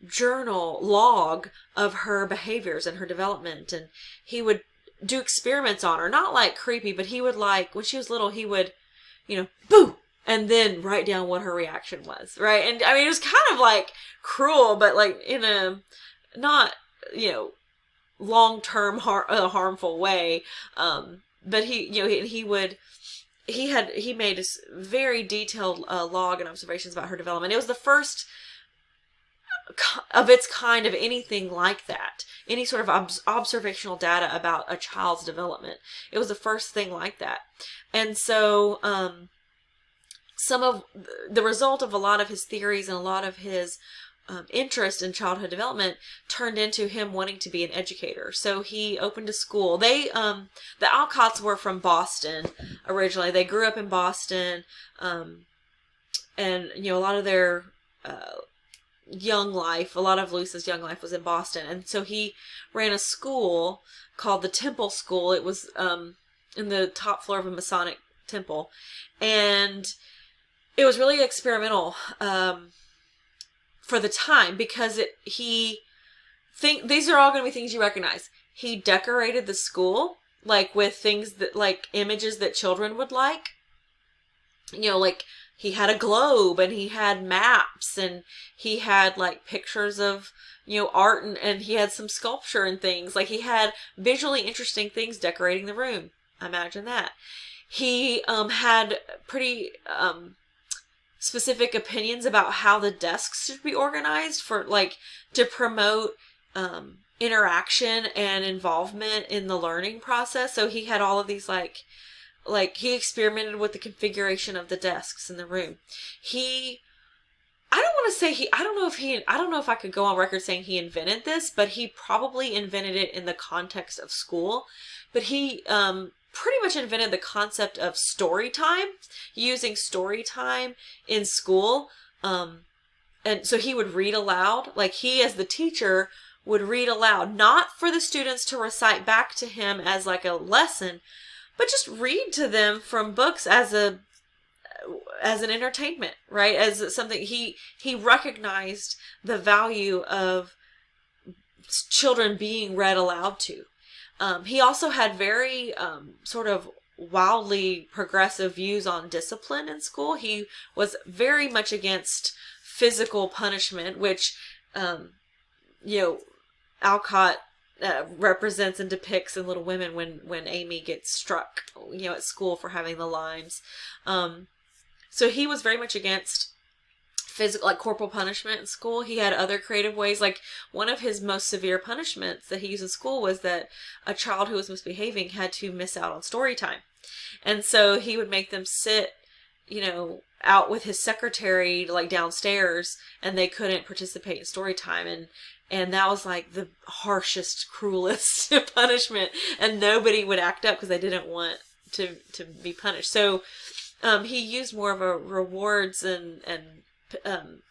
A: journal log of her behaviors and her development, and he would do experiments on her. Not like creepy, but he would, like, when she was little, he would, boo! And then write down what her reaction was, right? And I mean, it was kind of like cruel, but like in a not, long-term harmful way. But he made a very detailed log and observations about her development. It was the first of its kind of anything like that. Any sort of observational data about a child's development. It was the first thing like that. And so, some of the result of a lot of his theories and a lot of his interest in childhood development turned into him wanting to be an educator. So he opened a school. The Alcotts were from Boston originally. They grew up in Boston, and a lot of their young life, a lot of Luce's young life was in Boston, and so he ran a school called the Temple School. It was in the top floor of a Masonic temple, and it was really experimental for the time, because these are all going to be things you recognize. He decorated the school with things that images that children would like. He had a globe, and he had maps, and he had pictures of art, and he had some sculpture and things. He had visually interesting things decorating the room. Imagine that. He had pretty specific opinions about how the desks should be organized to promote interaction and involvement in the learning process. So he had all of these he experimented with the configuration of the desks in the room. I don't know if I could go on record saying he invented this, but he probably invented it in the context of school. But he pretty much invented the concept of story time, using story time in school. And so he would read aloud. He, as the teacher, would read aloud, not for the students to recite back to him as a lesson, but just read to them from books as an entertainment, right? As something he recognized the value of children being read aloud to. He also had very sort of wildly progressive views on discipline in school. He was very much against physical punishment, which, Alcott represents and depicts in Little Women when Amy gets struck, at school for having the limes. So he was very much against physical, corporal punishment in school. He had other creative ways. One of his most severe punishments that he used in school was that a child who was misbehaving had to miss out on story time. And so he would make them sit, out with his secretary, downstairs, and they couldn't participate in story time. And that was the harshest, cruelest punishment. And nobody would act up because they didn't want to be punished. So he used more of a rewards and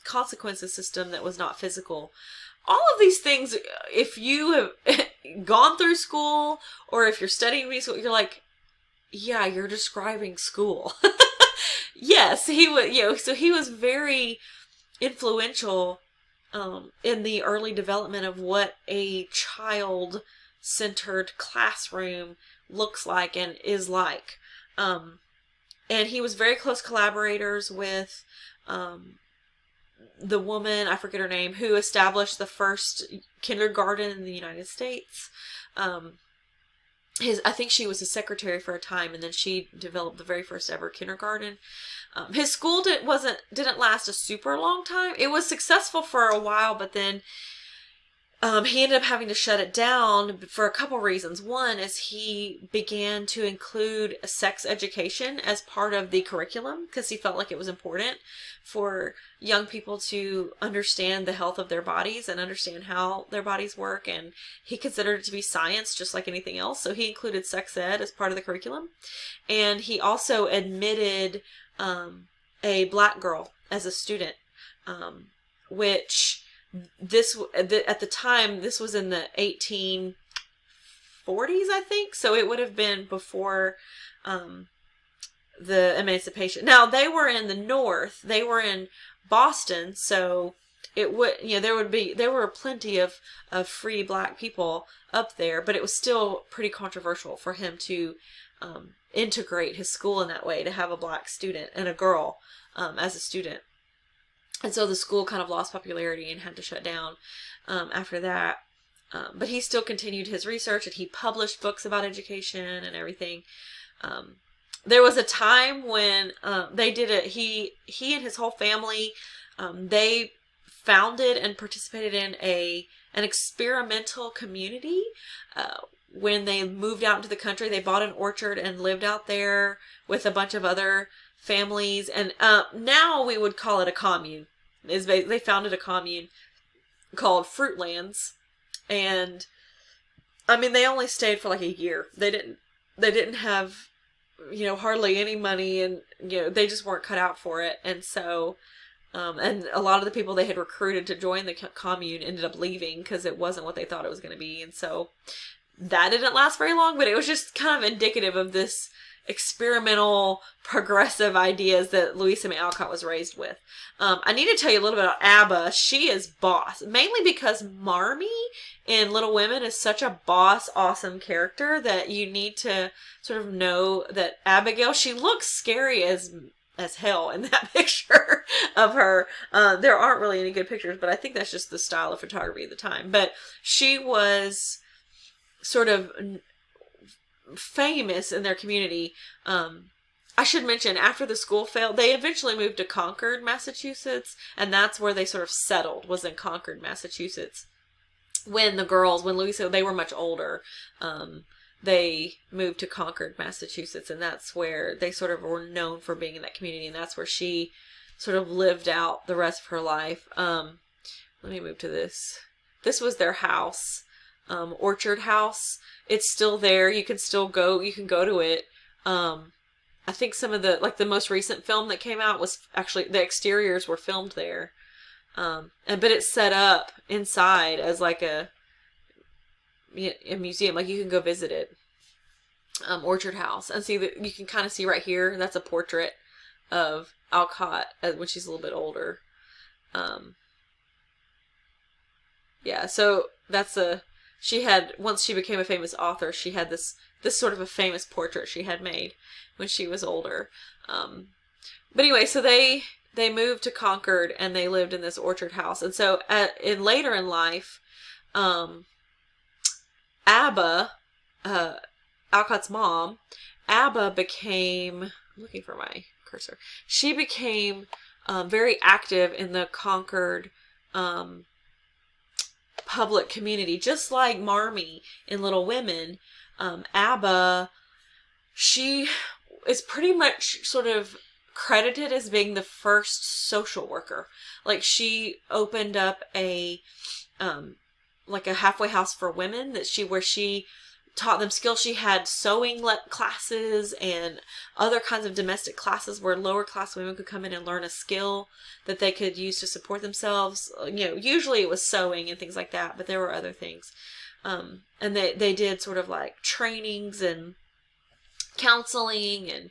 A: consequences system that was not physical. All of these things, if you have gone through school, or if you're studying school, you're yeah, you're describing school. Yes, he was, so he was very influential in the early development of what a child-centered classroom looks like and is like. And he was very close collaborators with the woman, I forget her name, who established the first kindergarten in the United States. I think she was his secretary for a time, and then she developed the very first ever kindergarten. His school didn't last a super long time. It was successful for a while, but then he ended up having to shut it down for a couple reasons. One is he began to include sex education as part of the curriculum because he felt like it was important for young people to understand the health of their bodies and understand how their bodies work. And he considered it to be science just like anything else. So he included sex ed as part of the curriculum. And he also admitted a black girl as a student, which... at the time, this was in the 1840s, I think. So it would have been before the emancipation. Now, they were in the North. They were in Boston. So it would, there were plenty of free black people up there. But it was still pretty controversial for him to integrate his school in that way, to have a black student and a girl as a student. And so the school kind of lost popularity and had to shut down after that. But he still continued his research, and he published books about education and everything. There was a time when they did it. He and his whole family, they founded and participated in an experimental community. When they moved out into the country, they bought an orchard and lived out there with a bunch of other families. And now we would call it a commune. They founded a commune called Fruitlands, and I mean they only stayed for like a year. They didn't have, you know, hardly any money, and you know they just weren't cut out for it, and so. And a lot of the people they had recruited to join the commune ended up leaving because it wasn't what they thought it was going to be. And so that didn't last very long, but it was just kind of indicative of this experimental, progressive ideas that Louisa May Alcott was raised with. I need to tell you a little bit about Abba. She is boss, mainly because Marmee in Little Women is such a boss, awesome character that you need to sort of know that Abigail, she looks scary as hell in that picture of her. There aren't really any good pictures, but I think that's just the style of photography at the time. But she was sort of famous in their community. I should mention, after the school failed, they eventually moved to Concord, Massachusetts, and that's where they sort of settled, was in Concord, Massachusetts. When Louisa, they were much older, they moved to Concord, Massachusetts, and that's where they sort of were known for being in that community, and that's where she sort of lived out the rest of her life. Let me move to this. This was their house, Orchard House. It's still there. You can still go. You can go to it. I think some of the most recent film that came out was actually, the exteriors were filmed there. But it's set up inside as like a museum. Like, you can go visit it. Orchard House, and see that you can kind of see right here, that's a portrait of Alcott when she's a little bit older. Yeah, so that's once she became a famous author, she had this sort of a famous portrait she had made when she was older. But anyway, so they moved to Concord and they lived in this Orchard House. And so later in life, Abba, Alcott's mom, Abba became, I'm looking for my cursor, she became very active in the Concord public community, just like Marmee in Little Women. Abba, she is pretty much sort of credited as being the first social worker. Like, she opened up a halfway house for women where she taught them skills. She had sewing classes and other kinds of domestic classes where lower class women could come in and learn a skill that they could use to support themselves. You know, usually it was sewing and things like that, but there were other things. And they did sort of like trainings and counseling, and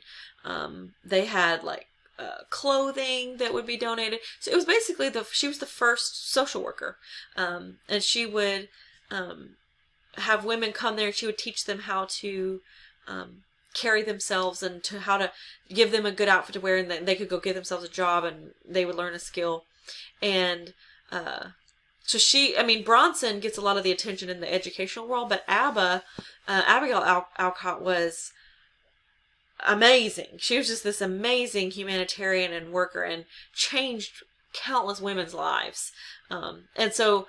A: they had like clothing that would be donated. So it was basically she was the first social worker. And she would have women come there, and she would teach them how to carry themselves and how to give them a good outfit to wear, and then they could go get themselves a job and they would learn a skill. And so Bronson gets a lot of the attention in the educational world, but Abigail Alcott was amazing. She was just this amazing humanitarian and worker, and changed countless women's lives. And so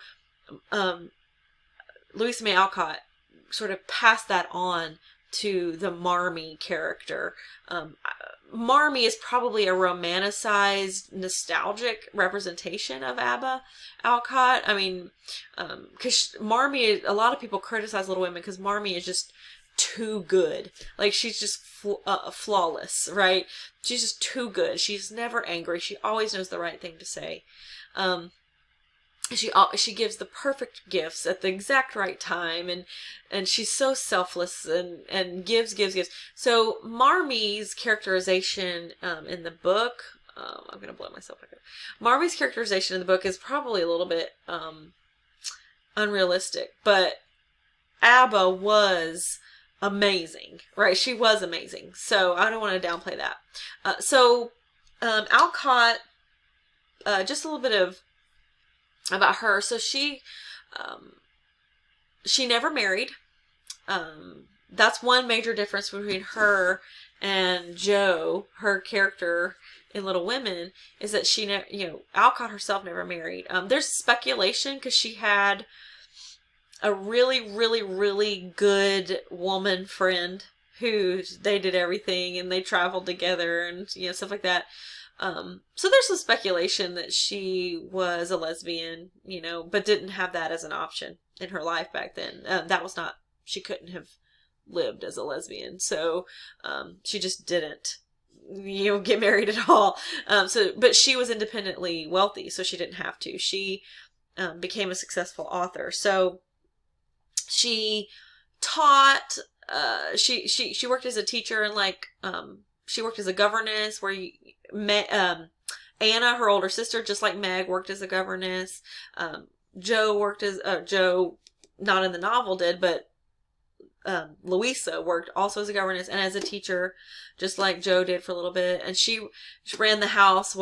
A: Louisa May Alcott sort of passed that on to the Marmee character. Marmee is probably a romanticized, nostalgic representation of Abba Alcott. I mean, because Marmee, a lot of people criticize Little Women because Marmee is just too good. Like, she's just flawless, right? She's just too good. She's never angry. She always knows the right thing to say. She gives the perfect gifts at the exact right time, and she's so selfless and gives. So Marmee's characterization in the book, I'm gonna blow myself back up. Marmee's characterization in the book is probably a little bit unrealistic, but Abba was amazing, right? She was amazing. So I don't want to downplay that. Alcott, just a little bit of about her. So she never married. That's one major difference between her and Jo, her character in Little Women, is that she Alcott herself never married. There's speculation because she had a really, really, really good woman friend who they did everything and they traveled together and stuff like that. So there's some speculation that she was a lesbian, but didn't have that as an option in her life back then. That was not, she couldn't have lived as a lesbian. So, she just didn't, get married at all. But she was independently wealthy, so she didn't have to. She, became a successful author. So she taught, she worked as a teacher and she worked as a governess where Anna, her older sister, just like Meg, worked as a governess. Joe worked as, Joe, not in the novel did, but Louisa worked also as a governess and as a teacher, just like Joe did for a little bit. And she ran the house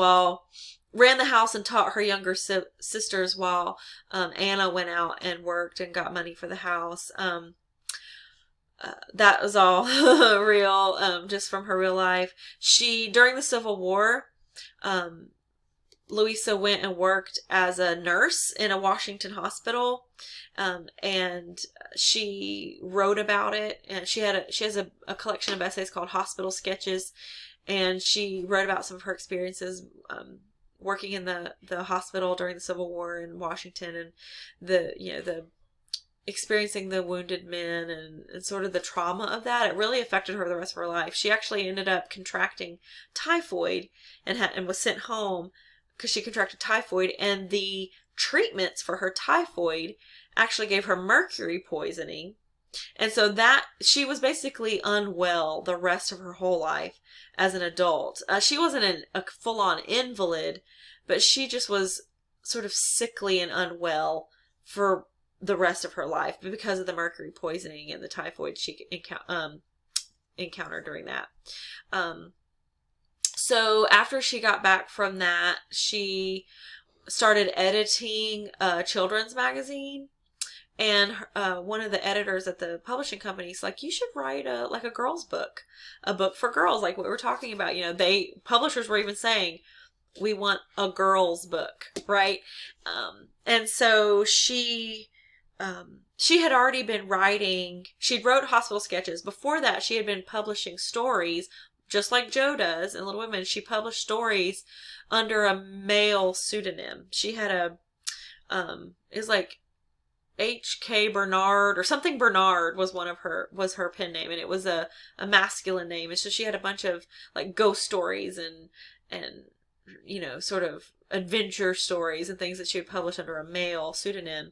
A: and taught her younger sisters while Anna went out and worked and got money for the house. That was all real, just from her real life. During the Civil War, Louisa went and worked as a nurse in a Washington hospital, and she wrote about it. And she has a collection of essays called Hospital Sketches, and she wrote about some of her experiences working in the hospital during the Civil War in Washington, and the experiencing the wounded men and sort of the trauma of that. It really affected her the rest of her life. She actually ended up contracting typhoid and was sent home because she contracted typhoid, and the treatments for her typhoid actually gave her mercury poisoning. And so that she was basically unwell the rest of her whole life as an adult. She wasn't a full-on invalid, but she just was sort of sickly and unwell for the rest of her life because of the mercury poisoning and the typhoid she encountered during that. So after she got back from that, she started editing a children's magazine. And one of the editors at the publishing company is like, you should write a girl's book, a book for girls, like what we're talking about. Publishers were even saying, we want a girl's book, right? And so she had already been writing. She'd wrote Hospital Sketches. Before that, she had been publishing stories, just like Joe does in Little Women. She published stories under a male pseudonym. She had it was like H.K. Bernard or something. Bernard was was her pen name, and it was a masculine name. And so she had a bunch of like ghost stories and sort of adventure stories and things that she would publish under a male pseudonym.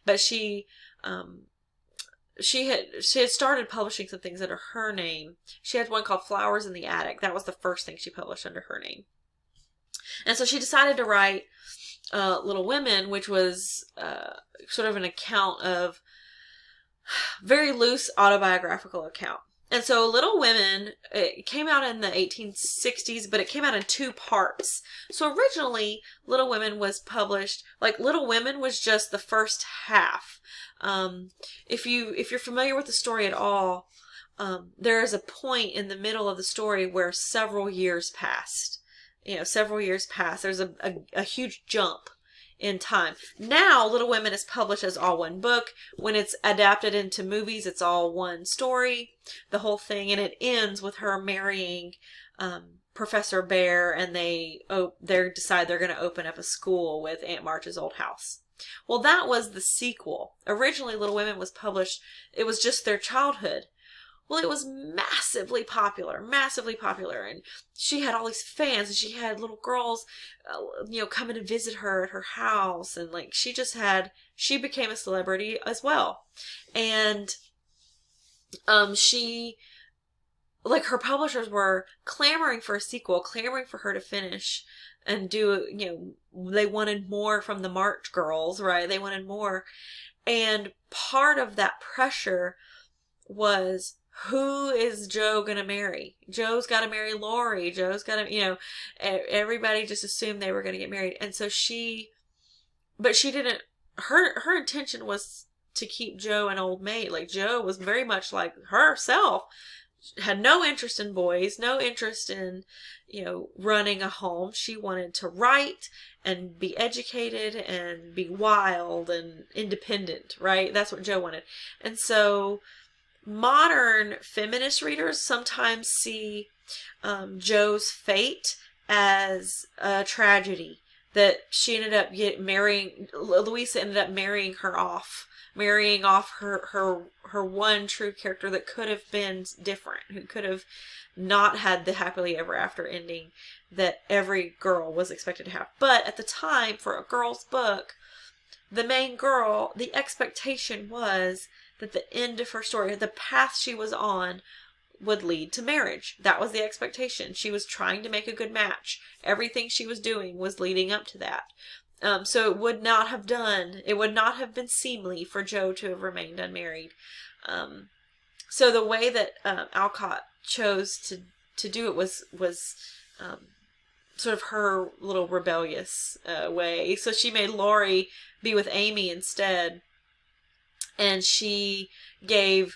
A: But she had started publishing some things under her name. She had one called Flowers in the Attic. That was the first thing she published under her name. And so she decided to write Little Women, which was sort of an account of very loose autobiographical account. And so Little Women, it came out in the 1860s, but it came out in 2 parts. So originally, Little Women was published, Little Women was just the first half. If you're familiar with the story at all, there is a point in the middle of the story where several years passed. Several years passed. There's a huge jump in time. Now, Little Women is published as all one book. When it's adapted into movies, it's all one story, the whole thing, and it ends with her marrying Professor Bear, and they decide they're going to open up a school with Aunt March's old house. Well, that was the sequel. Originally, Little Women was published, it was just their childhood. Well, it was massively popular, and she had all these fans, and she had little girls, coming to visit her at her house, and she became a celebrity as well. And, her publishers were clamoring for a sequel, clamoring for her to finish and do, they wanted more from the March girls, right? They wanted more. And part of that pressure was, who is Joe going to marry? Joe's got to marry Lori. Joe's got to, everybody just assumed they were going to get married. And so but she didn't, her intention was to keep Joe an old maid. Like, Joe was very much like herself, had no interest in boys, no interest in, running a home. She wanted to write and be educated and be wild and independent, right? That's what Joe wanted. And so modern feminist readers sometimes see Joe's fate as a tragedy, that she ended up Louisa ended up marrying off her one true character that could have been different, who could have not had the happily ever after ending that every girl was expected to have. But at the time, for a girl's book, the main girl, the expectation was that the end of her story, the path she was on, would lead to marriage. That was the expectation. She was trying to make a good match. Everything she was doing was leading up to that. So it would not have been seemly for Jo to have remained unmarried. So the way that Alcott chose to do it was sort of her little rebellious way. So she made Laurie be with Amy instead, and she gave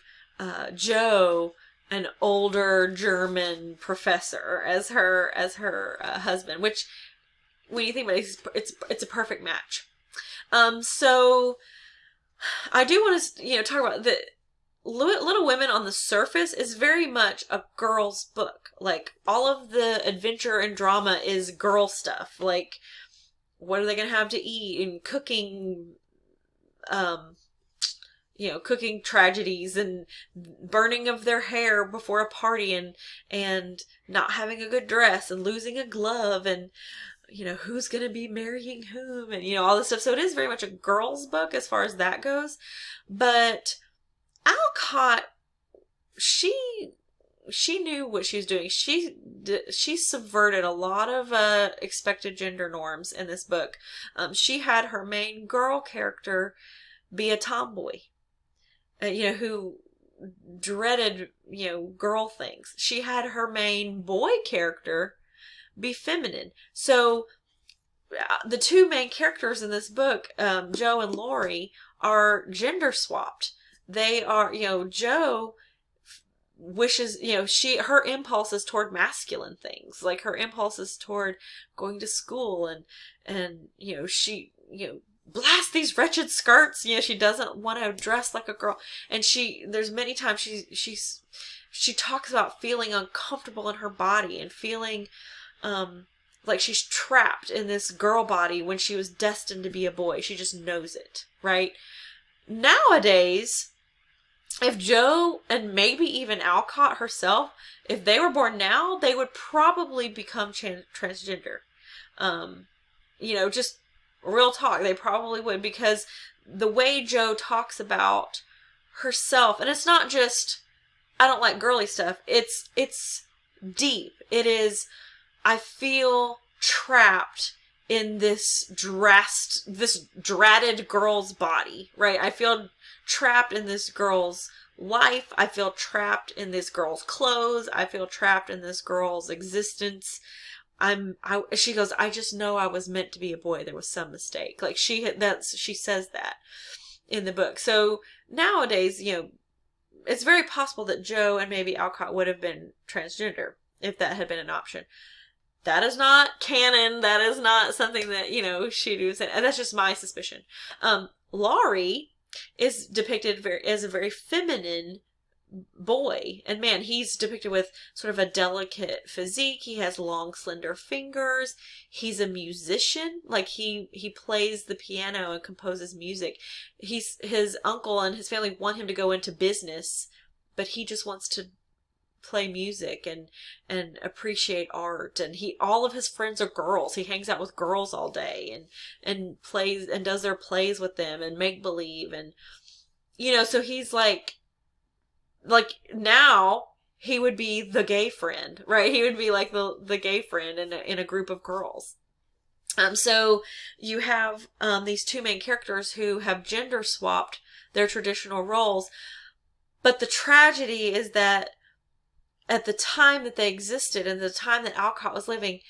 A: Jo an older German professor as her husband, which, when you think about it, it's a perfect match. So I do want to talk about the Little Women on the surface is very much a girl's book. Like, all of the adventure and drama is girl stuff. Like, what are they going to have to eat, and cooking, cooking tragedies and burning of their hair before a party, and not having a good dress and losing a glove, and who's going to be marrying whom, and all this stuff. So it is very much a girl's book as far as that goes. But Alcott, she knew what she was doing. She subverted a lot of expected gender norms in this book. She had her main girl character be a tomboy, who dreaded, girl things. She had her main boy character be feminine. So the two main characters in this book, Jo and Laurie, are gender swapped. They are, Jo wishes, her impulse is toward masculine things. Like, her impulse is toward going to school and she, blast these wretched skirts. She doesn't want to dress like a girl. And there's many times she talks about feeling uncomfortable in her body and feeling, like she's trapped in this girl body when she was destined to be a boy. She just knows it, right? Nowadays, if Jo, and maybe even Alcott herself, if they were born now, they would probably become transgender. Just real talk. They probably would, because the way Jo talks about herself, and it's not just, I don't like girly stuff. It's deep. It is, I feel trapped in this dreaded girl's body, right? I feel trapped in this girl's life. I feel trapped in this girl's clothes. I feel trapped in this girl's existence. She goes, I just know I was meant to be a boy. There was some mistake. Like, she says that in the book. So nowadays, it's very possible that Jo and maybe Alcott would have been transgender if that had been an option. That is not canon. That is not something that, she'd do. And that's just my suspicion. Laurie is depicted as a very feminine boy. And man, he's depicted with sort of a delicate physique. He has long, slender fingers. He's a musician. Like, he plays the piano and composes music. His uncle and his family want him to go into business, but he just wants to play music and appreciate art. And all of his friends are girls. He hangs out with girls all day and plays and does their plays with them and make believe. And so he's like now he would be the gay friend, right? He would be like the gay friend in a group of girls. So you have these two main characters who have gender swapped their traditional roles. But the tragedy is that at the time that they existed and the time that Alcott was living,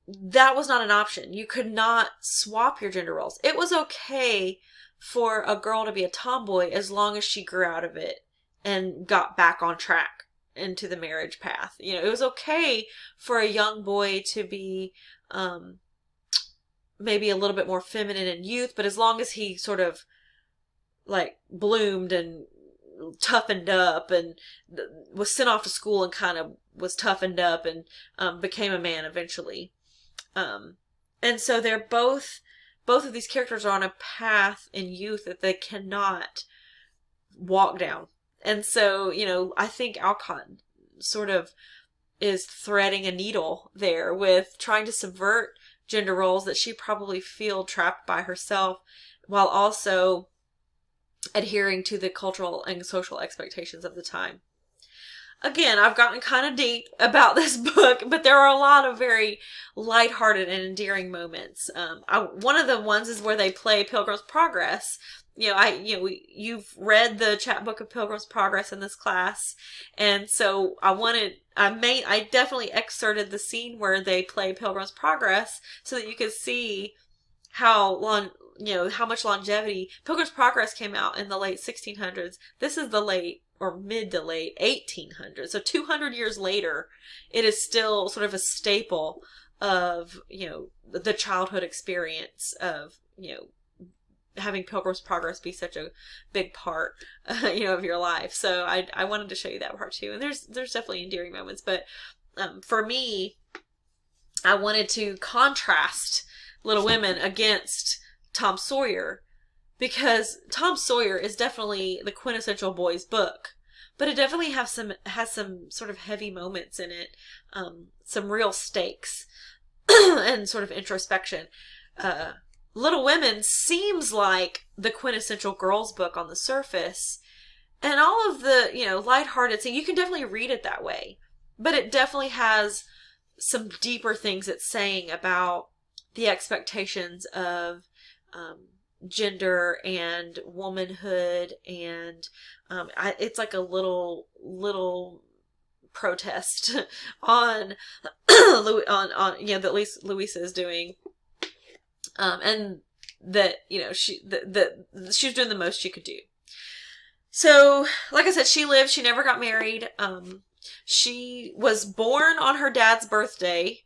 A: that was not an option. You could not swap your gender roles. It was okay for a girl to be a tomboy as long as she grew out of it and got back on track into the marriage path. It was okay for a young boy to be maybe a little bit more feminine in youth, but as long as he sort of like bloomed and toughened up and was sent off to school and kind of was toughened up and became a man eventually. And so they're both of these characters are on a path in youth that they cannot walk down. And so, I think Alcott sort of is threading a needle there with trying to subvert gender roles that she probably feel trapped by herself, while also adhering to the cultural and social expectations of the time. Again, I've gotten kind of deep about this book, but there are a lot of very lighthearted and endearing moments. One of the ones is where they play Pilgrim's Progress. You've read the chapbook of Pilgrim's Progress in this class, and so I definitely excerpted the scene where they play Pilgrim's Progress so that you could see how much longevity. Pilgrim's Progress came out in the late 1600s. This is the late or mid to late 1800s. So 200 years later, it is still sort of a staple of, the childhood experience of, having Pilgrim's Progress be such a big part, of your life. So I wanted to show you that part too. And there's definitely endearing moments, but for me, I wanted to contrast Little Women against Tom Sawyer, because Tom Sawyer is definitely the quintessential boys book, but it definitely has some sort of heavy moments in it, some real stakes and sort of introspection. Little Women seems like the quintessential girls book on the surface, and all of the lighthearted thing, you can definitely read it that way, but it definitely has some deeper things it's saying about the expectations of gender and womanhood, and it's like a little protest on that at least Louisa is doing, and that she was doing the most she could do. So, like I said, she lived. She never got married. She was born on her dad's birthday.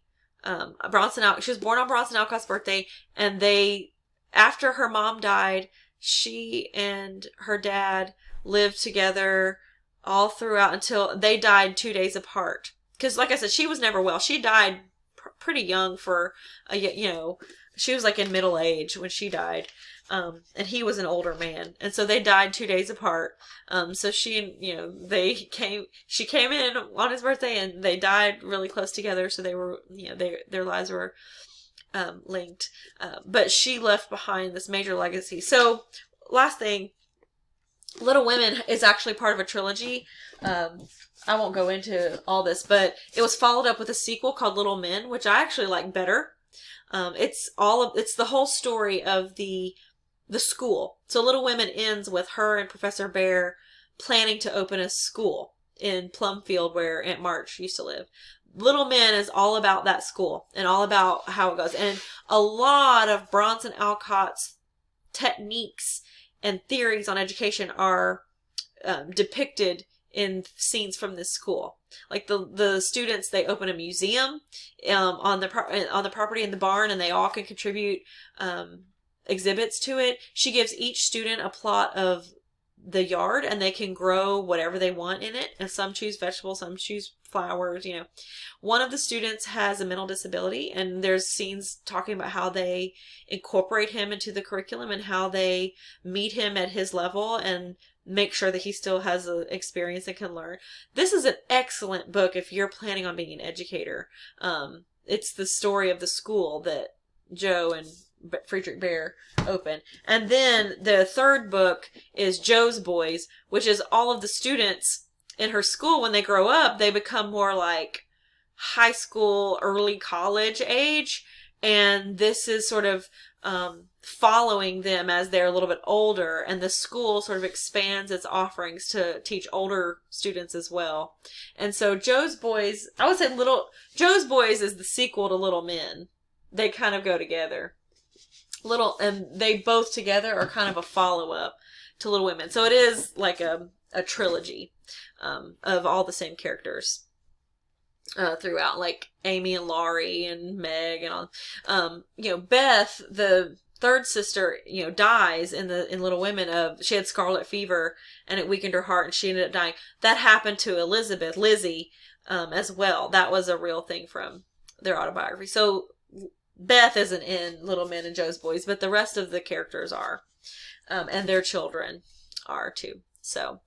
A: She was born on Bronson Alcott's birthday, and after her mom died, she and her dad lived together all throughout until they died 2 days apart. Because, like I said, she was never well. She died pretty young she was like in middle age when she died. And he was an older man. And so they died 2 days apart. So she came in on his birthday and they died really close together. So they were, their lives were linked. But she left behind this major legacy. So last thing, Little Women is actually part of a trilogy. I won't go into all this, but it was followed up with a sequel called Little Men, which I actually like better. It's the whole story of the school. So Little Women ends with her and Professor Bear planning to open a school in Plumfield where Aunt March used to live. Little Men is all about that school and all about how it goes. And a lot of Bronson Alcott's techniques and theories on education are depicted in scenes from this school. Like the students, they open a museum on the property in the barn, and they all can contribute exhibits to it. She gives each student a plot of the yard, and they can grow whatever they want in it. And some choose vegetables, some choose flowers. One of the students has a mental disability, and there's scenes talking about how they incorporate him into the curriculum and how they meet him at his level and make sure that he still has the experience and can learn. This is an excellent book if you're planning on being an educator. It's the story of the school that Joe and Friedrich Bear open. And then the third book is Joe's Boys, which is all of the students in her school. When they grow up, they become more like high school, early college age. And this is sort of following them as they're a little bit older, and the school sort of expands its offerings to teach older students as well. And so Joe's Boys, I would say Joe's Boys is the sequel to Little Men. They kind of go together. And they both together are kind of a follow-up to Little Women. So it is like a trilogy of all the same characters throughout, like Amy and Laurie and Meg and all. Beth, the third sister, dies in Little Women she had scarlet fever and it weakened her heart and she ended up dying. That happened to Lizzie, as well. That was a real thing from their autobiography. So Beth isn't in Little Men and Joe's Boys, but the rest of the characters are, and their children are too. So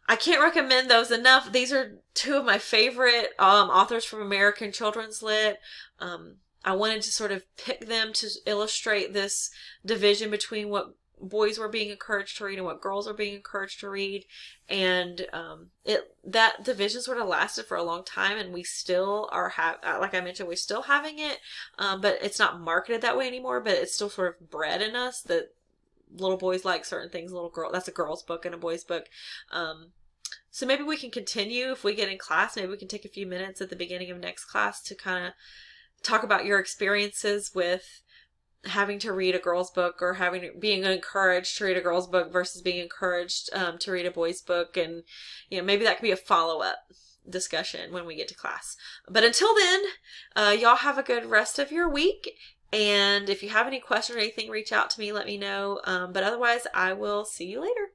A: I can't recommend those enough. These are two of my favorite authors from American Children's Lit. I wanted to sort of pick them to illustrate this division between what boys were being encouraged to read and what girls are being encouraged to read. And that division sort of lasted for a long time, and we still are, like I mentioned, we're still having it, but it's not marketed that way anymore, but it's still sort of bred in us that little boys like certain things, that's a girl's book and a boy's book. So maybe we can continue if we get in class. Maybe we can take a few minutes at the beginning of next class to kind of talk about your experiences with having to read a girl's book, or being encouraged to read a girl's book versus being encouraged to read a boy's book. And, maybe that could be a follow-up discussion when we get to class. But until then, y'all have a good rest of your week. And if you have any questions or anything, reach out to me, let me know. But otherwise, I will see you later.